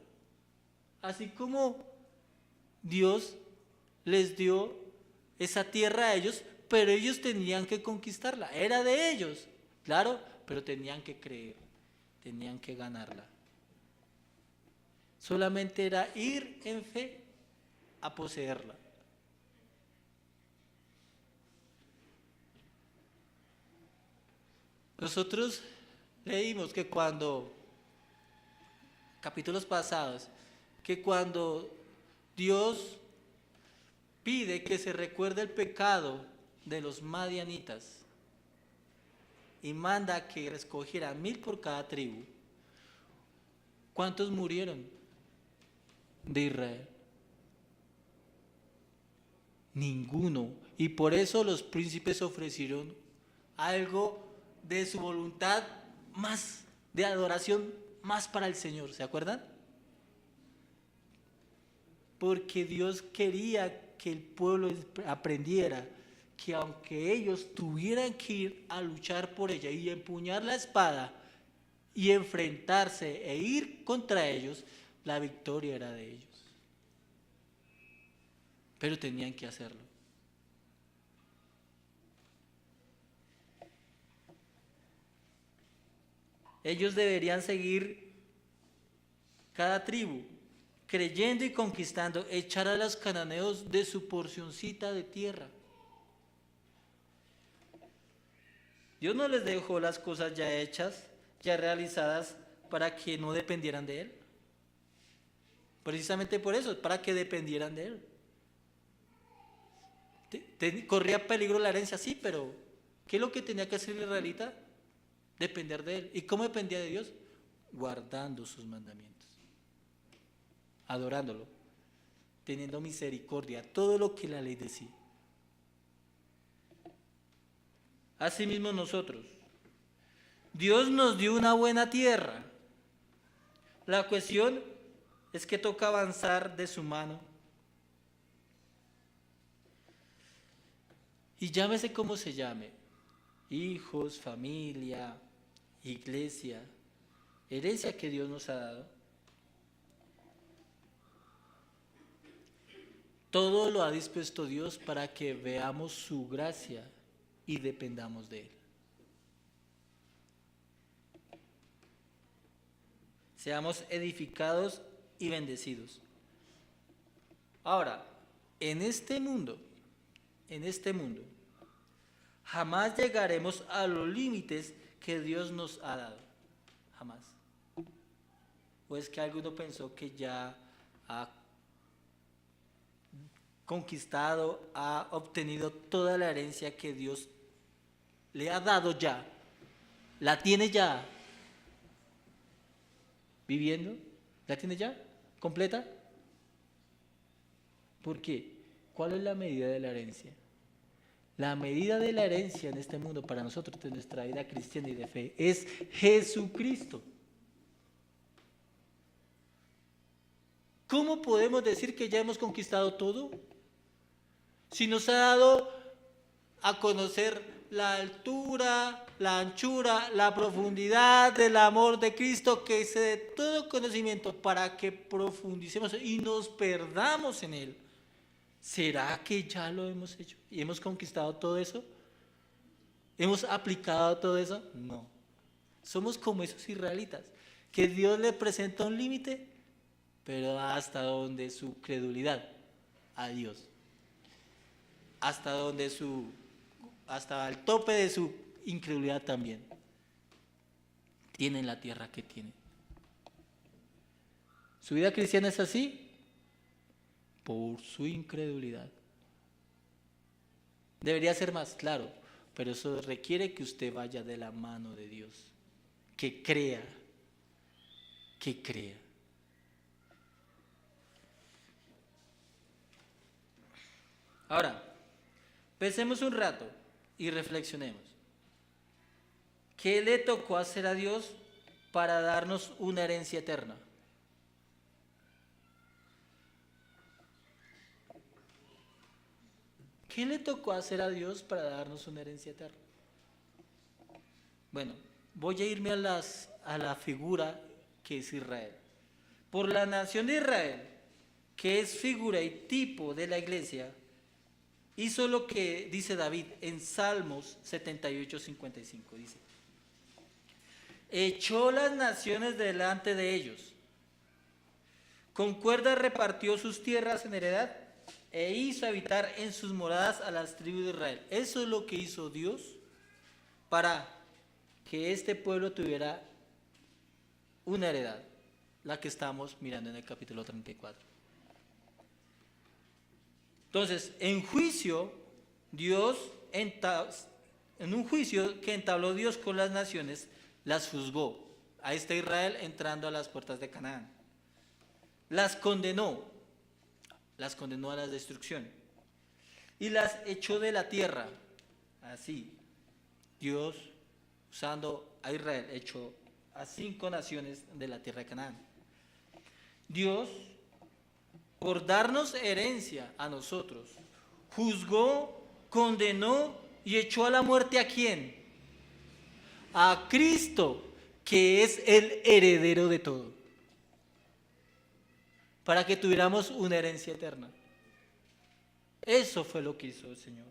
Así como Dios les dio esa tierra a ellos, pero ellos tenían que conquistarla. Era de ellos, claro, pero tenían que creer, tenían que ganarla. Solamente era ir en fe a poseerla. Nosotros leímos que capítulos pasados, que cuando Dios pide que se recuerde el pecado de los madianitas y manda que escogieran 1000 por cada tribu, ¿cuántos murieron de Israel? Ninguno. Y por eso los príncipes ofrecieron algo de su voluntad más, de adoración más para el Señor, ¿se acuerdan? Porque Dios quería que el pueblo aprendiera que aunque ellos tuvieran que ir a luchar por ella y empuñar la espada y enfrentarse e ir contra ellos, la victoria era de ellos. Pero tenían que hacerlo. Ellos deberían seguir cada tribu, creyendo y conquistando, echar a los cananeos de su porcioncita de tierra. Dios no les dejó las cosas ya hechas, ya realizadas, para que no dependieran de Él. Precisamente por eso, para que dependieran de Él. ¿Corría peligro la herencia? Sí, pero ¿qué es lo que tenía que hacer el israelita? Depender de él. ¿Y cómo dependía de Dios? Guardando sus mandamientos, adorándolo, teniendo misericordia, todo lo que la ley decía. Asimismo nosotros, Dios nos dio una buena tierra. La cuestión es que toca avanzar de su mano. Y llámese como se llame, hijos, familia, iglesia, herencia que Dios nos ha dado. Todo lo ha dispuesto Dios para que veamos su gracia y dependamos de Él. Seamos edificados y bendecidos. Ahora, en este mundo, jamás llegaremos a los límites que Dios nos ha dado. Jamás. ¿O es que alguno pensó que ya ha conquistado, ha obtenido toda la herencia que Dios le ha dado ya? ¿La tiene ya viviendo? ¿La tiene ya completa? ¿Por qué? ¿Cuál es la medida de la herencia? La medida de la herencia en este mundo para nosotros, de nuestra vida cristiana y de fe, es Jesucristo. ¿Cómo podemos decir que ya hemos conquistado todo? Si nos ha dado a conocer la altura, la anchura, la profundidad del amor de Cristo, que excede todo conocimiento, para que profundicemos y nos perdamos en Él. ¿Será que ya lo hemos hecho y hemos conquistado todo eso? ¿Hemos aplicado todo eso? No. Somos como esos israelitas, que Dios le presenta un límite, pero hasta donde su credulidad a Dios, hasta el tope de su incredulidad también, tienen la tierra que tienen. ¿Su vida cristiana es así? Por su incredulidad. Debería ser más claro, pero eso requiere que usted vaya de la mano de Dios, que crea. Ahora, pensemos un rato y reflexionemos. ¿Qué le tocó hacer a Dios para darnos una herencia eterna? ¿Qué le tocó hacer a Dios para darnos una herencia eterna? Bueno, voy a irme a la figura que es Israel. Por la nación de Israel, que es figura y tipo de la iglesia, hizo lo que dice David en Salmos 78:55. Dice: echó las naciones delante de ellos, con cuerda repartió sus tierras en heredad, e hizo habitar en sus moradas a las tribus de Israel. Eso es lo que hizo Dios para que este pueblo tuviera una heredad, la que estamos mirando en el capítulo 34. Entonces, en un juicio que entabló Dios con las naciones, las juzgó a este Israel entrando a las puertas de Canaán. Las condenó a la destrucción y las echó de la tierra. Así, Dios, usando a Israel, echó a 5 naciones de la tierra de Canaán. Dios, por darnos herencia a nosotros, juzgó, condenó y echó a la muerte ¿a quién? A Cristo, que es el heredero de todo, para que tuviéramos una herencia eterna. Eso fue lo que hizo el Señor.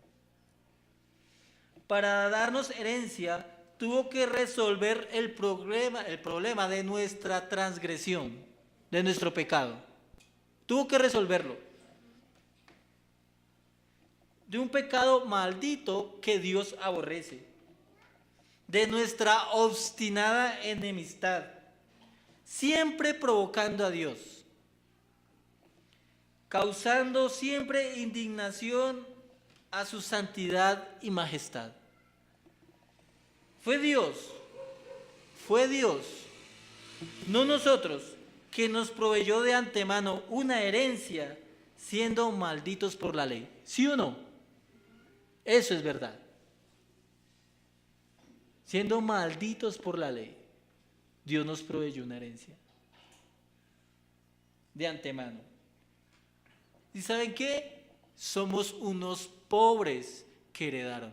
Para darnos herencia, tuvo que resolver el problema de nuestra transgresión, de nuestro pecado. Tuvo que resolverlo. De un pecado maldito que Dios aborrece. De nuestra obstinada enemistad, siempre provocando a Dios, causando siempre indignación a su santidad y majestad. Fue Dios, no nosotros, que nos proveyó de antemano una herencia siendo malditos por la ley. ¿Sí o no? Eso es verdad. Siendo malditos por la ley, Dios nos proveyó una herencia de antemano. ¿Y saben qué? Somos unos pobres que heredaron.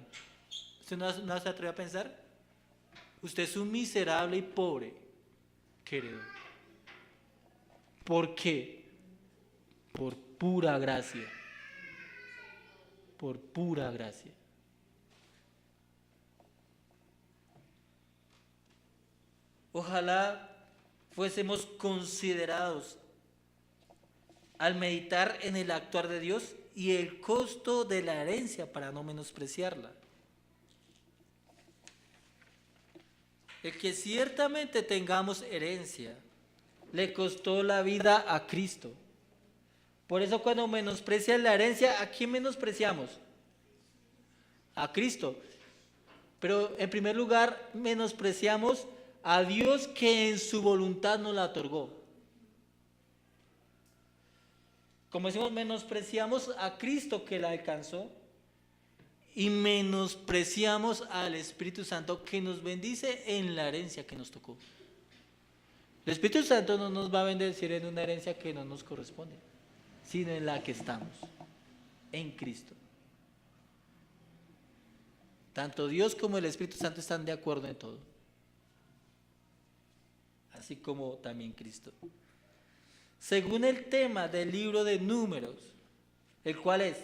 ¿Usted no se atreve a pensar? Usted es un miserable y pobre que heredó. ¿Por qué? Por pura gracia. Por pura gracia. Ojalá fuésemos considerados al meditar en el actuar de Dios y el costo de la herencia para no menospreciarla. El que ciertamente tengamos herencia le costó la vida a Cristo. Por eso cuando menosprecian la herencia, ¿a quién menospreciamos? A Cristo. Pero en primer lugar menospreciamos a Dios que en su voluntad nos la otorgó. Como decimos, menospreciamos a Cristo que la alcanzó y menospreciamos al Espíritu Santo que nos bendice en la herencia que nos tocó. El Espíritu Santo no nos va a bendecir en una herencia que no nos corresponde, sino en la que estamos, en Cristo. Tanto Dios como el Espíritu Santo están de acuerdo en todo, así como también Cristo. Según el tema del libro de Números, el cual es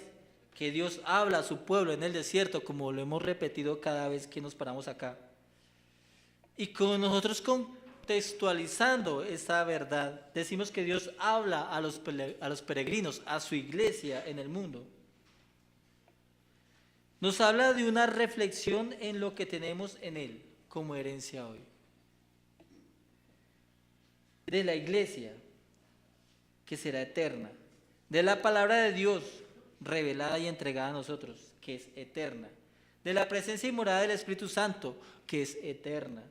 que Dios habla a su pueblo en el desierto, como lo hemos repetido cada vez que nos paramos acá, y con nosotros contextualizando esa verdad, decimos que Dios habla a los peregrinos, a su iglesia en el mundo. Nos habla de una reflexión en lo que tenemos en Él como herencia hoy. De la iglesia, que será eterna. De la palabra de Dios, revelada y entregada a nosotros, que es eterna. De la presencia y morada del Espíritu Santo, que es eterna.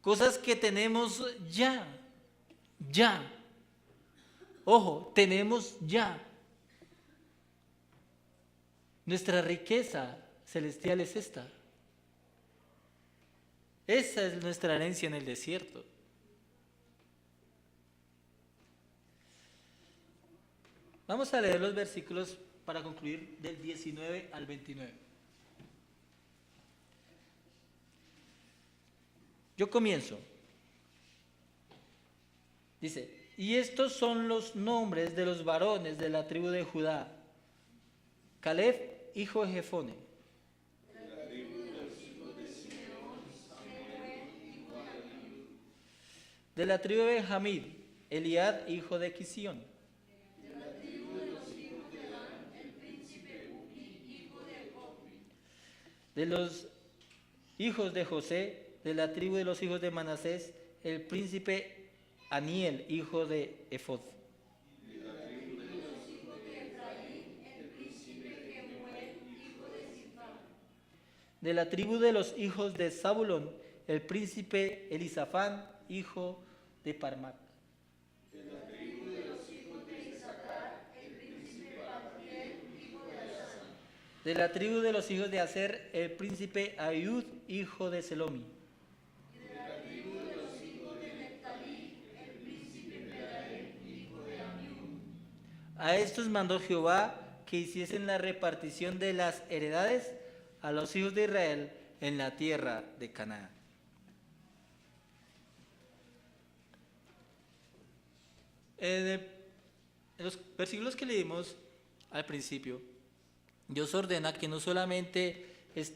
Cosas que tenemos ya. Ojo, tenemos ya. Nuestra riqueza celestial es esta. Esa es nuestra herencia en el desierto. Vamos a leer los versículos para concluir del 19 al 29. Yo comienzo. Dice, y estos son los nombres de los varones de la tribu de Judá. Caleb, hijo de Jefone. De la tribu de Benjamín, Eliad, hijo de Quisión. De los hijos de José, de la tribu de los hijos de Manasés, el príncipe Aniel, hijo de Ephod. De la tribu de los hijos de Efraín, el príncipe Kemuel, hijo de Sifán. De la tribu de los hijos de Zabulón, el príncipe Elisafán, hijo de Parmac. De la tribu de los hijos de Isaacar, el príncipe Paltiel, hijo de Asán. De la tribu de los hijos de Aser, el príncipe Ayud, hijo de Selomi. De la tribu de los hijos de Neftalí, el príncipe Pedael, hijo de Amiú. A estos mandó Jehová que hiciesen la repartición de las heredades a los hijos de Israel en la tierra de Canaán. En los versículos que leímos al principio, Dios ordena que no solamente el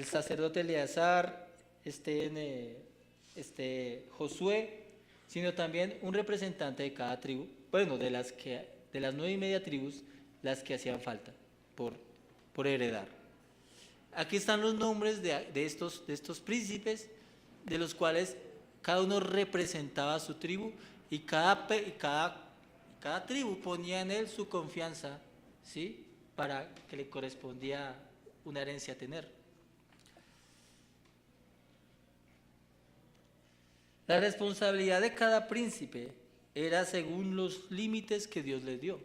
sacerdote Eleazar, Josué, sino también un representante de cada tribu, bueno, de las 9.5 tribus, las que hacían falta por heredar. Aquí están los nombres de estos príncipes, de los cuales cada uno representaba a su tribu y cada tribu ponía en él su confianza, ¿sí? para que le correspondía una herencia a tener. La responsabilidad de cada príncipe era según los límites que Dios les dio.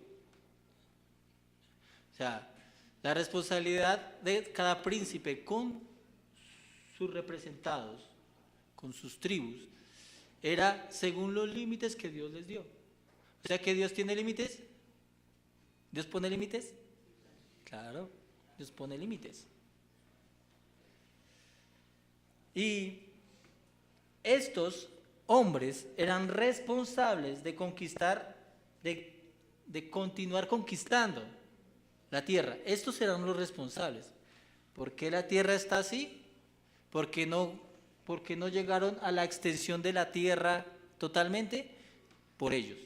O sea, la responsabilidad de cada príncipe con sus representados, con sus tribus, era según los límites que Dios les dio. O sea que Dios tiene límites. ¿Dios pone límites? Claro, Dios pone límites. Y estos hombres eran responsables de conquistar, de continuar conquistando la tierra. Estos eran los responsables. ¿Por qué la tierra está así? Porque no llegaron a la extensión de la tierra totalmente por ellos.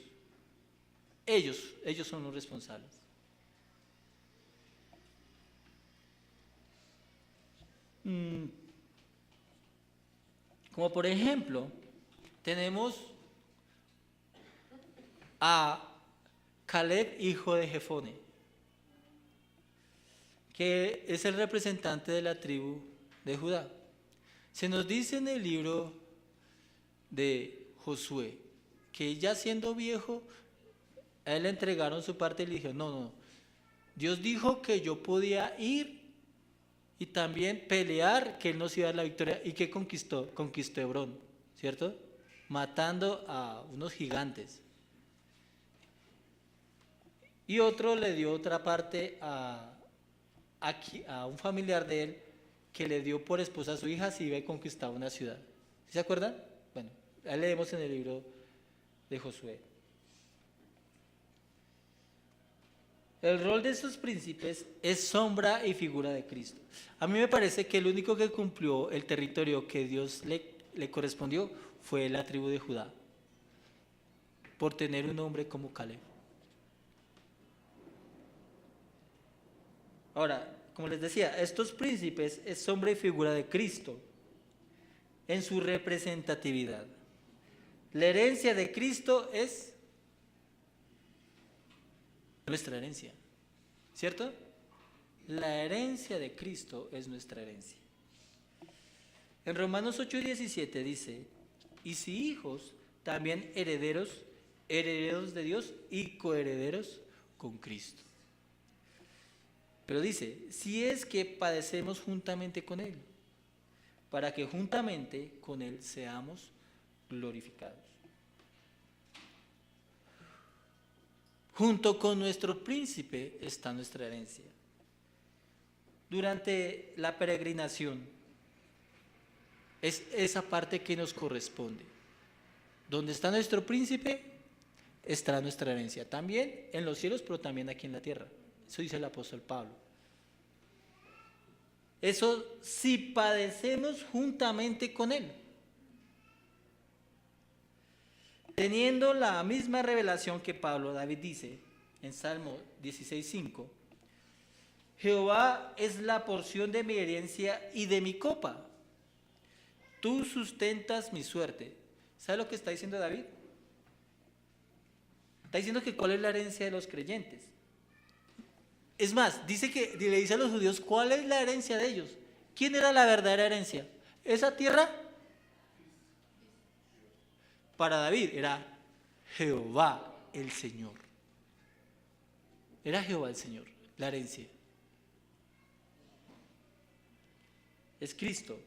Ellos son los responsables. Como por ejemplo, tenemos a Caleb, hijo de Jefone, que es el representante de la tribu de Judá. Se nos dice en el libro de Josué que ya siendo viejo, a él le entregaron su parte y le dijeron, no, Dios dijo que yo podía ir y también pelear, que él nos iba a dar la victoria. ¿Y qué conquistó? Conquistó Hebrón, ¿cierto? Matando a unos gigantes. Y otro le dio otra parte a un familiar de él, que le dio por esposa a su hija si iba a conquistar una ciudad. ¿Se acuerdan? Bueno, ahí leemos en el libro de Josué. El rol de estos príncipes es sombra y figura de Cristo. A mí me parece que el único que cumplió el territorio que Dios le correspondió fue la tribu de Judá, por tener un hombre como Caleb. Ahora, como les decía, estos príncipes es sombra y figura de Cristo en su representatividad. La herencia de Cristo es nuestra herencia, ¿cierto? La herencia de Cristo es nuestra herencia. En Romanos 8:17 dice, y si hijos, también herederos de Dios y coherederos con Cristo. Pero dice, si es que padecemos juntamente con Él, para que juntamente con Él seamos glorificados. Junto con nuestro príncipe está nuestra herencia. Durante la peregrinación, es esa parte que nos corresponde. Donde está nuestro príncipe, está nuestra herencia. También en los cielos, pero también aquí en la tierra. Eso dice el apóstol Pablo. Eso si padecemos juntamente con Él. Teniendo la misma revelación que David dice en Salmo 16:5, Jehová es la porción de mi herencia y de mi copa. Tú sustentas mi suerte. ¿Sabe lo que está diciendo David? Está diciendo que cuál es la herencia de los creyentes. Es más, le dice a los judíos cuál es la herencia de ellos. ¿Quién era la verdadera herencia? Esa tierra para David era Jehová el Señor. Era Jehová el Señor, la herencia. Es Cristo.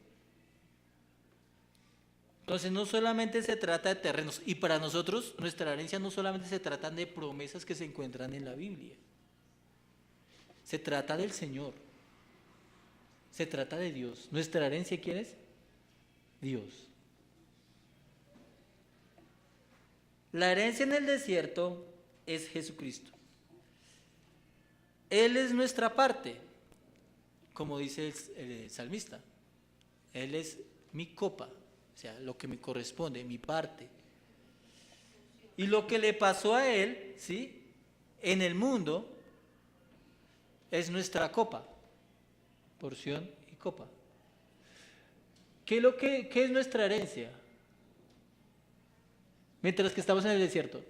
Entonces no solamente se trata de terrenos, y para nosotros nuestra herencia no solamente se trata de promesas que se encuentran en la Biblia. Se trata del Señor. Se trata de Dios. ¿Nuestra herencia quién es? Dios. La herencia en el desierto es Jesucristo. Él es nuestra parte, como dice el salmista. Él es mi copa, o sea, lo que me corresponde, mi parte. Y lo que le pasó a él, ¿sí?, en el mundo, es nuestra copa, porción y copa. ¿Qué es nuestra herencia? Mientras que estamos en el desierto,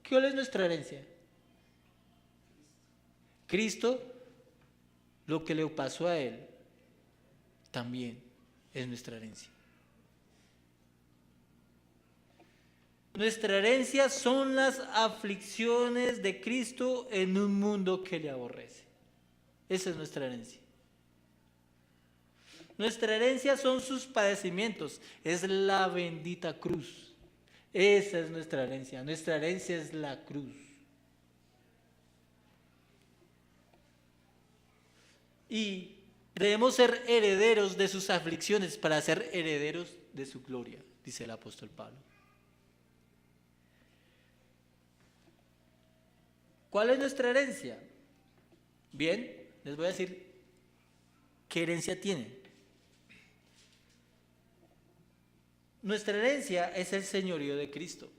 ¿cuál es nuestra herencia? Cristo lo que le pasó a él también es nuestra herencia. Nuestra herencia son las aflicciones de Cristo en un mundo que le aborrece. Esa es nuestra herencia. Nuestra herencia son sus padecimientos, es la bendita cruz. Esa es nuestra herencia. Nuestra herencia es la cruz. Y debemos ser herederos de sus aflicciones para ser herederos de su gloria, dice el apóstol Pablo. ¿Cuál es nuestra herencia? Bien, les voy a decir qué herencia tienen. Nuestra herencia es el señorío de Cristo.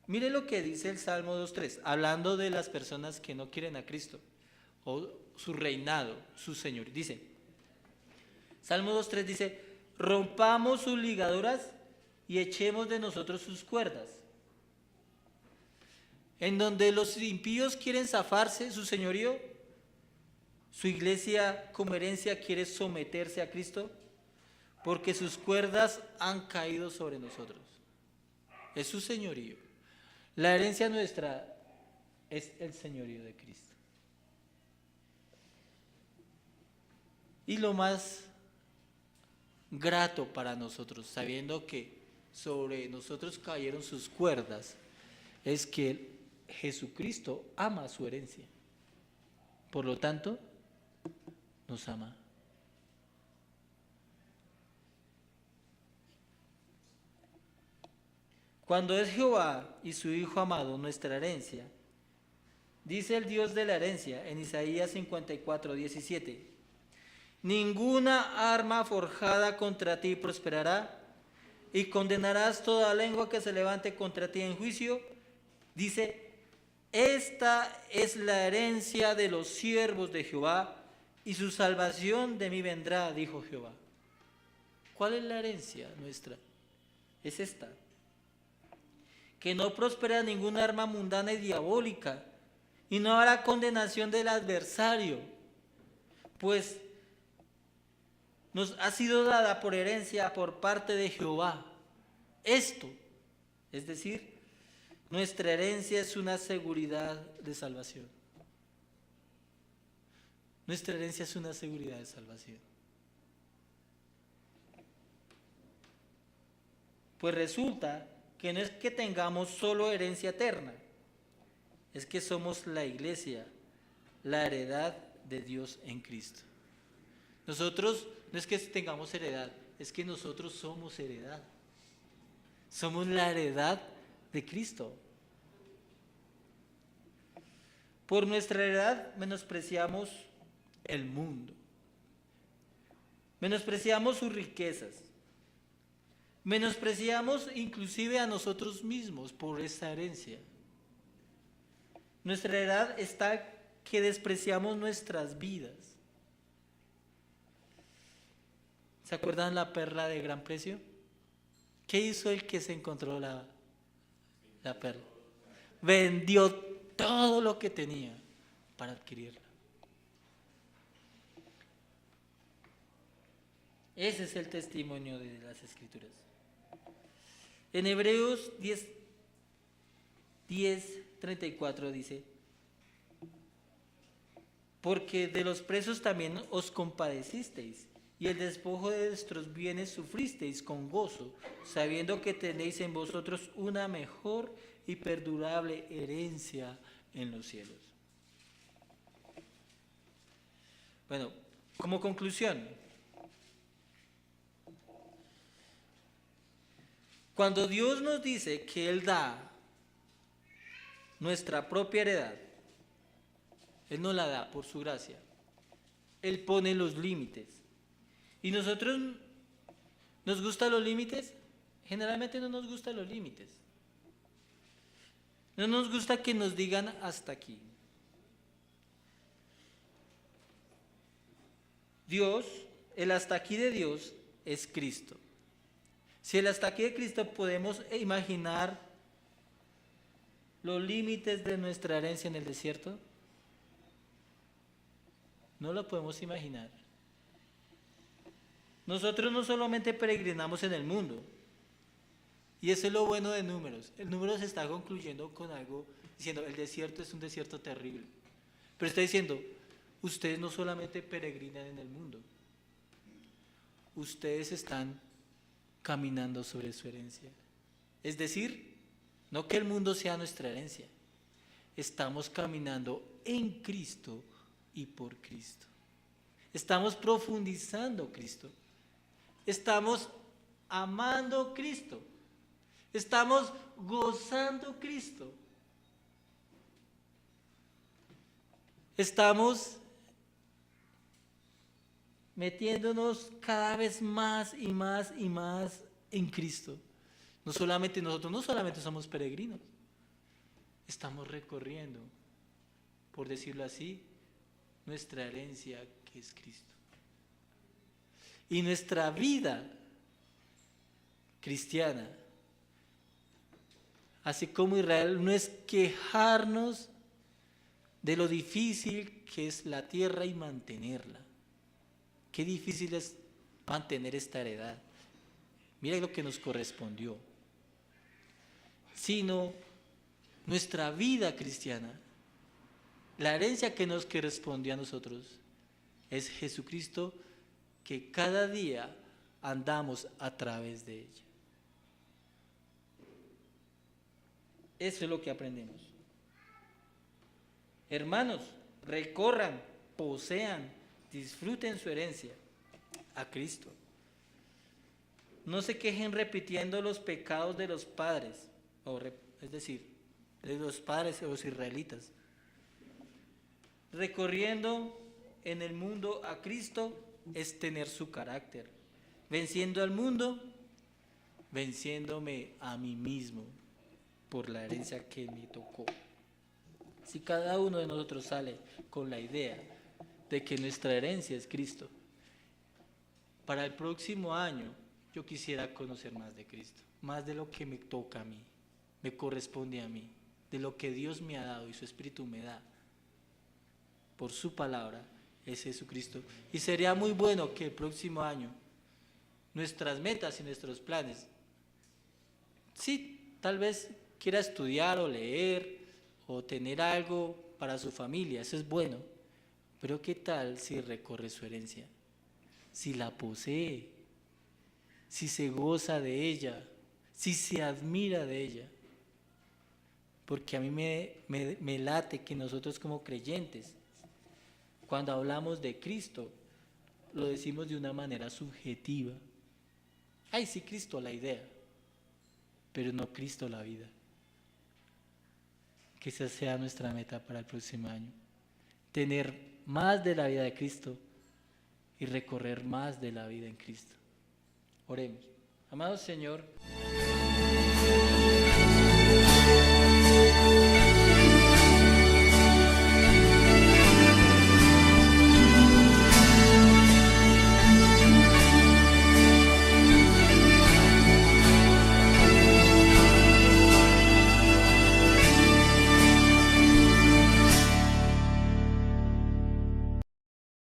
Mire lo que dice el Salmo 2.3, hablando de las personas que no quieren a Cristo, o su reinado, su señorío. Dice, Salmo 2.3 dice, rompamos sus ligaduras y echemos de nosotros sus cuerdas. En donde los impíos quieren zafarse su señorío, su iglesia como herencia quiere someterse a Cristo, porque sus cuerdas han caído sobre nosotros. Es su señorío. La herencia nuestra es el señorío de Cristo. Y lo más grato para nosotros, sabiendo que sobre nosotros cayeron sus cuerdas, es que Jesucristo ama su herencia. Por lo tanto, nos ama. Cuando es Jehová y su Hijo amado nuestra herencia, dice el Dios de la herencia en Isaías 54:17, ninguna arma forjada contra ti prosperará, y condenarás toda lengua que se levante contra ti en juicio. Dice, esta es la herencia de los siervos de Jehová, y su salvación de mí vendrá, dijo Jehová. ¿Cuál es la herencia nuestra? Es esta: que no prospera ninguna arma mundana y diabólica, y no habrá condenación del adversario, pues nos ha sido dada por herencia por parte de Jehová. Esto, es decir, nuestra herencia es una seguridad de salvación. Nuestra herencia es una seguridad de salvación. Pues resulta que no es que tengamos solo herencia eterna, es que somos la iglesia, la heredad de Dios en Cristo. Nosotros no es que tengamos heredad, es que nosotros somos heredad. Somos la heredad de Cristo. Por nuestra heredad menospreciamos el mundo, menospreciamos sus riquezas, menospreciamos inclusive a nosotros mismos por esta herencia. Nuestra heredad está que despreciamos nuestras vidas. ¿Se acuerdan la perla de gran precio? ¿Qué hizo el que se encontró la perla? Vendió todo lo que tenía para adquirirla. Ese es el testimonio de las Escrituras. En Hebreos 10:34 dice, porque de los presos también os compadecisteis, y el despojo de vuestros bienes sufristeis con gozo, sabiendo que tenéis en vosotros una mejor y perdurable herencia en los cielos. Bueno, como conclusión, cuando Dios nos dice que Él da nuestra propia heredad, Él nos la da por su gracia. Él pone los límites. ¿Y nosotros nos gustan los límites? Generalmente no nos gustan los límites. No nos gusta que nos digan hasta aquí. Dios, el hasta aquí de Dios es Cristo. Si el hasta aquí de Cristo podemos imaginar los límites de nuestra herencia en el desierto, No lo podemos imaginar. Nosotros no solamente peregrinamos en el mundo, y eso es lo bueno de Números. El Números está concluyendo con algo, diciendo, el desierto es un desierto terrible. Pero está diciendo, ustedes no solamente peregrinan en el mundo, ustedes están caminando sobre su herencia. Es decir, no que el mundo sea nuestra herencia, estamos caminando en Cristo y por Cristo. Estamos profundizando Cristo. Estamos amando Cristo. Estamos gozando Cristo. Estamos metiéndonos cada vez más y más y más en Cristo. No solamente nosotros, no solamente somos peregrinos, estamos recorriendo, por decirlo así, nuestra herencia que es Cristo. Y nuestra vida cristiana, así como Israel, no es quejarnos de lo difícil que es la tierra y mantenerla. Qué difícil es mantener esta heredad. Mira lo que nos correspondió. Sino nuestra vida cristiana, la herencia que nos correspondió a nosotros es Jesucristo, que cada día andamos a través de ella. Eso es lo que aprendemos. Hermanos, recorran, posean, disfruten su herencia a Cristo. No se quejen repitiendo los pecados de los padres, es decir, de los padres de los israelitas. Recorriendo en el mundo a Cristo es tener su carácter. Venciendo al mundo, venciéndome a mí mismo por la herencia que me tocó. Si cada uno de nosotros sale con la idea de que nuestra herencia es Cristo, para el próximo año yo quisiera conocer más de Cristo, más de lo que me toca a mí, me corresponde a mí, de lo que Dios me ha dado y su Espíritu me da por su palabra, es Jesucristo. Y sería muy bueno que el próximo año nuestras metas y nuestros planes, sí, tal vez quiera estudiar o leer o tener algo para su familia, eso es bueno, pero ¿qué tal si recorre su herencia? Si la posee, si se goza de ella, si se admira de ella. Porque a mí me late que nosotros como creyentes, cuando hablamos de Cristo, lo decimos de una manera subjetiva. Ay, sí, Cristo la idea, pero no Cristo la vida. Que esa sea nuestra meta para el próximo año. Tener más de la vida de Cristo y recorrer más de la vida en Cristo. Oremos. Amado Señor,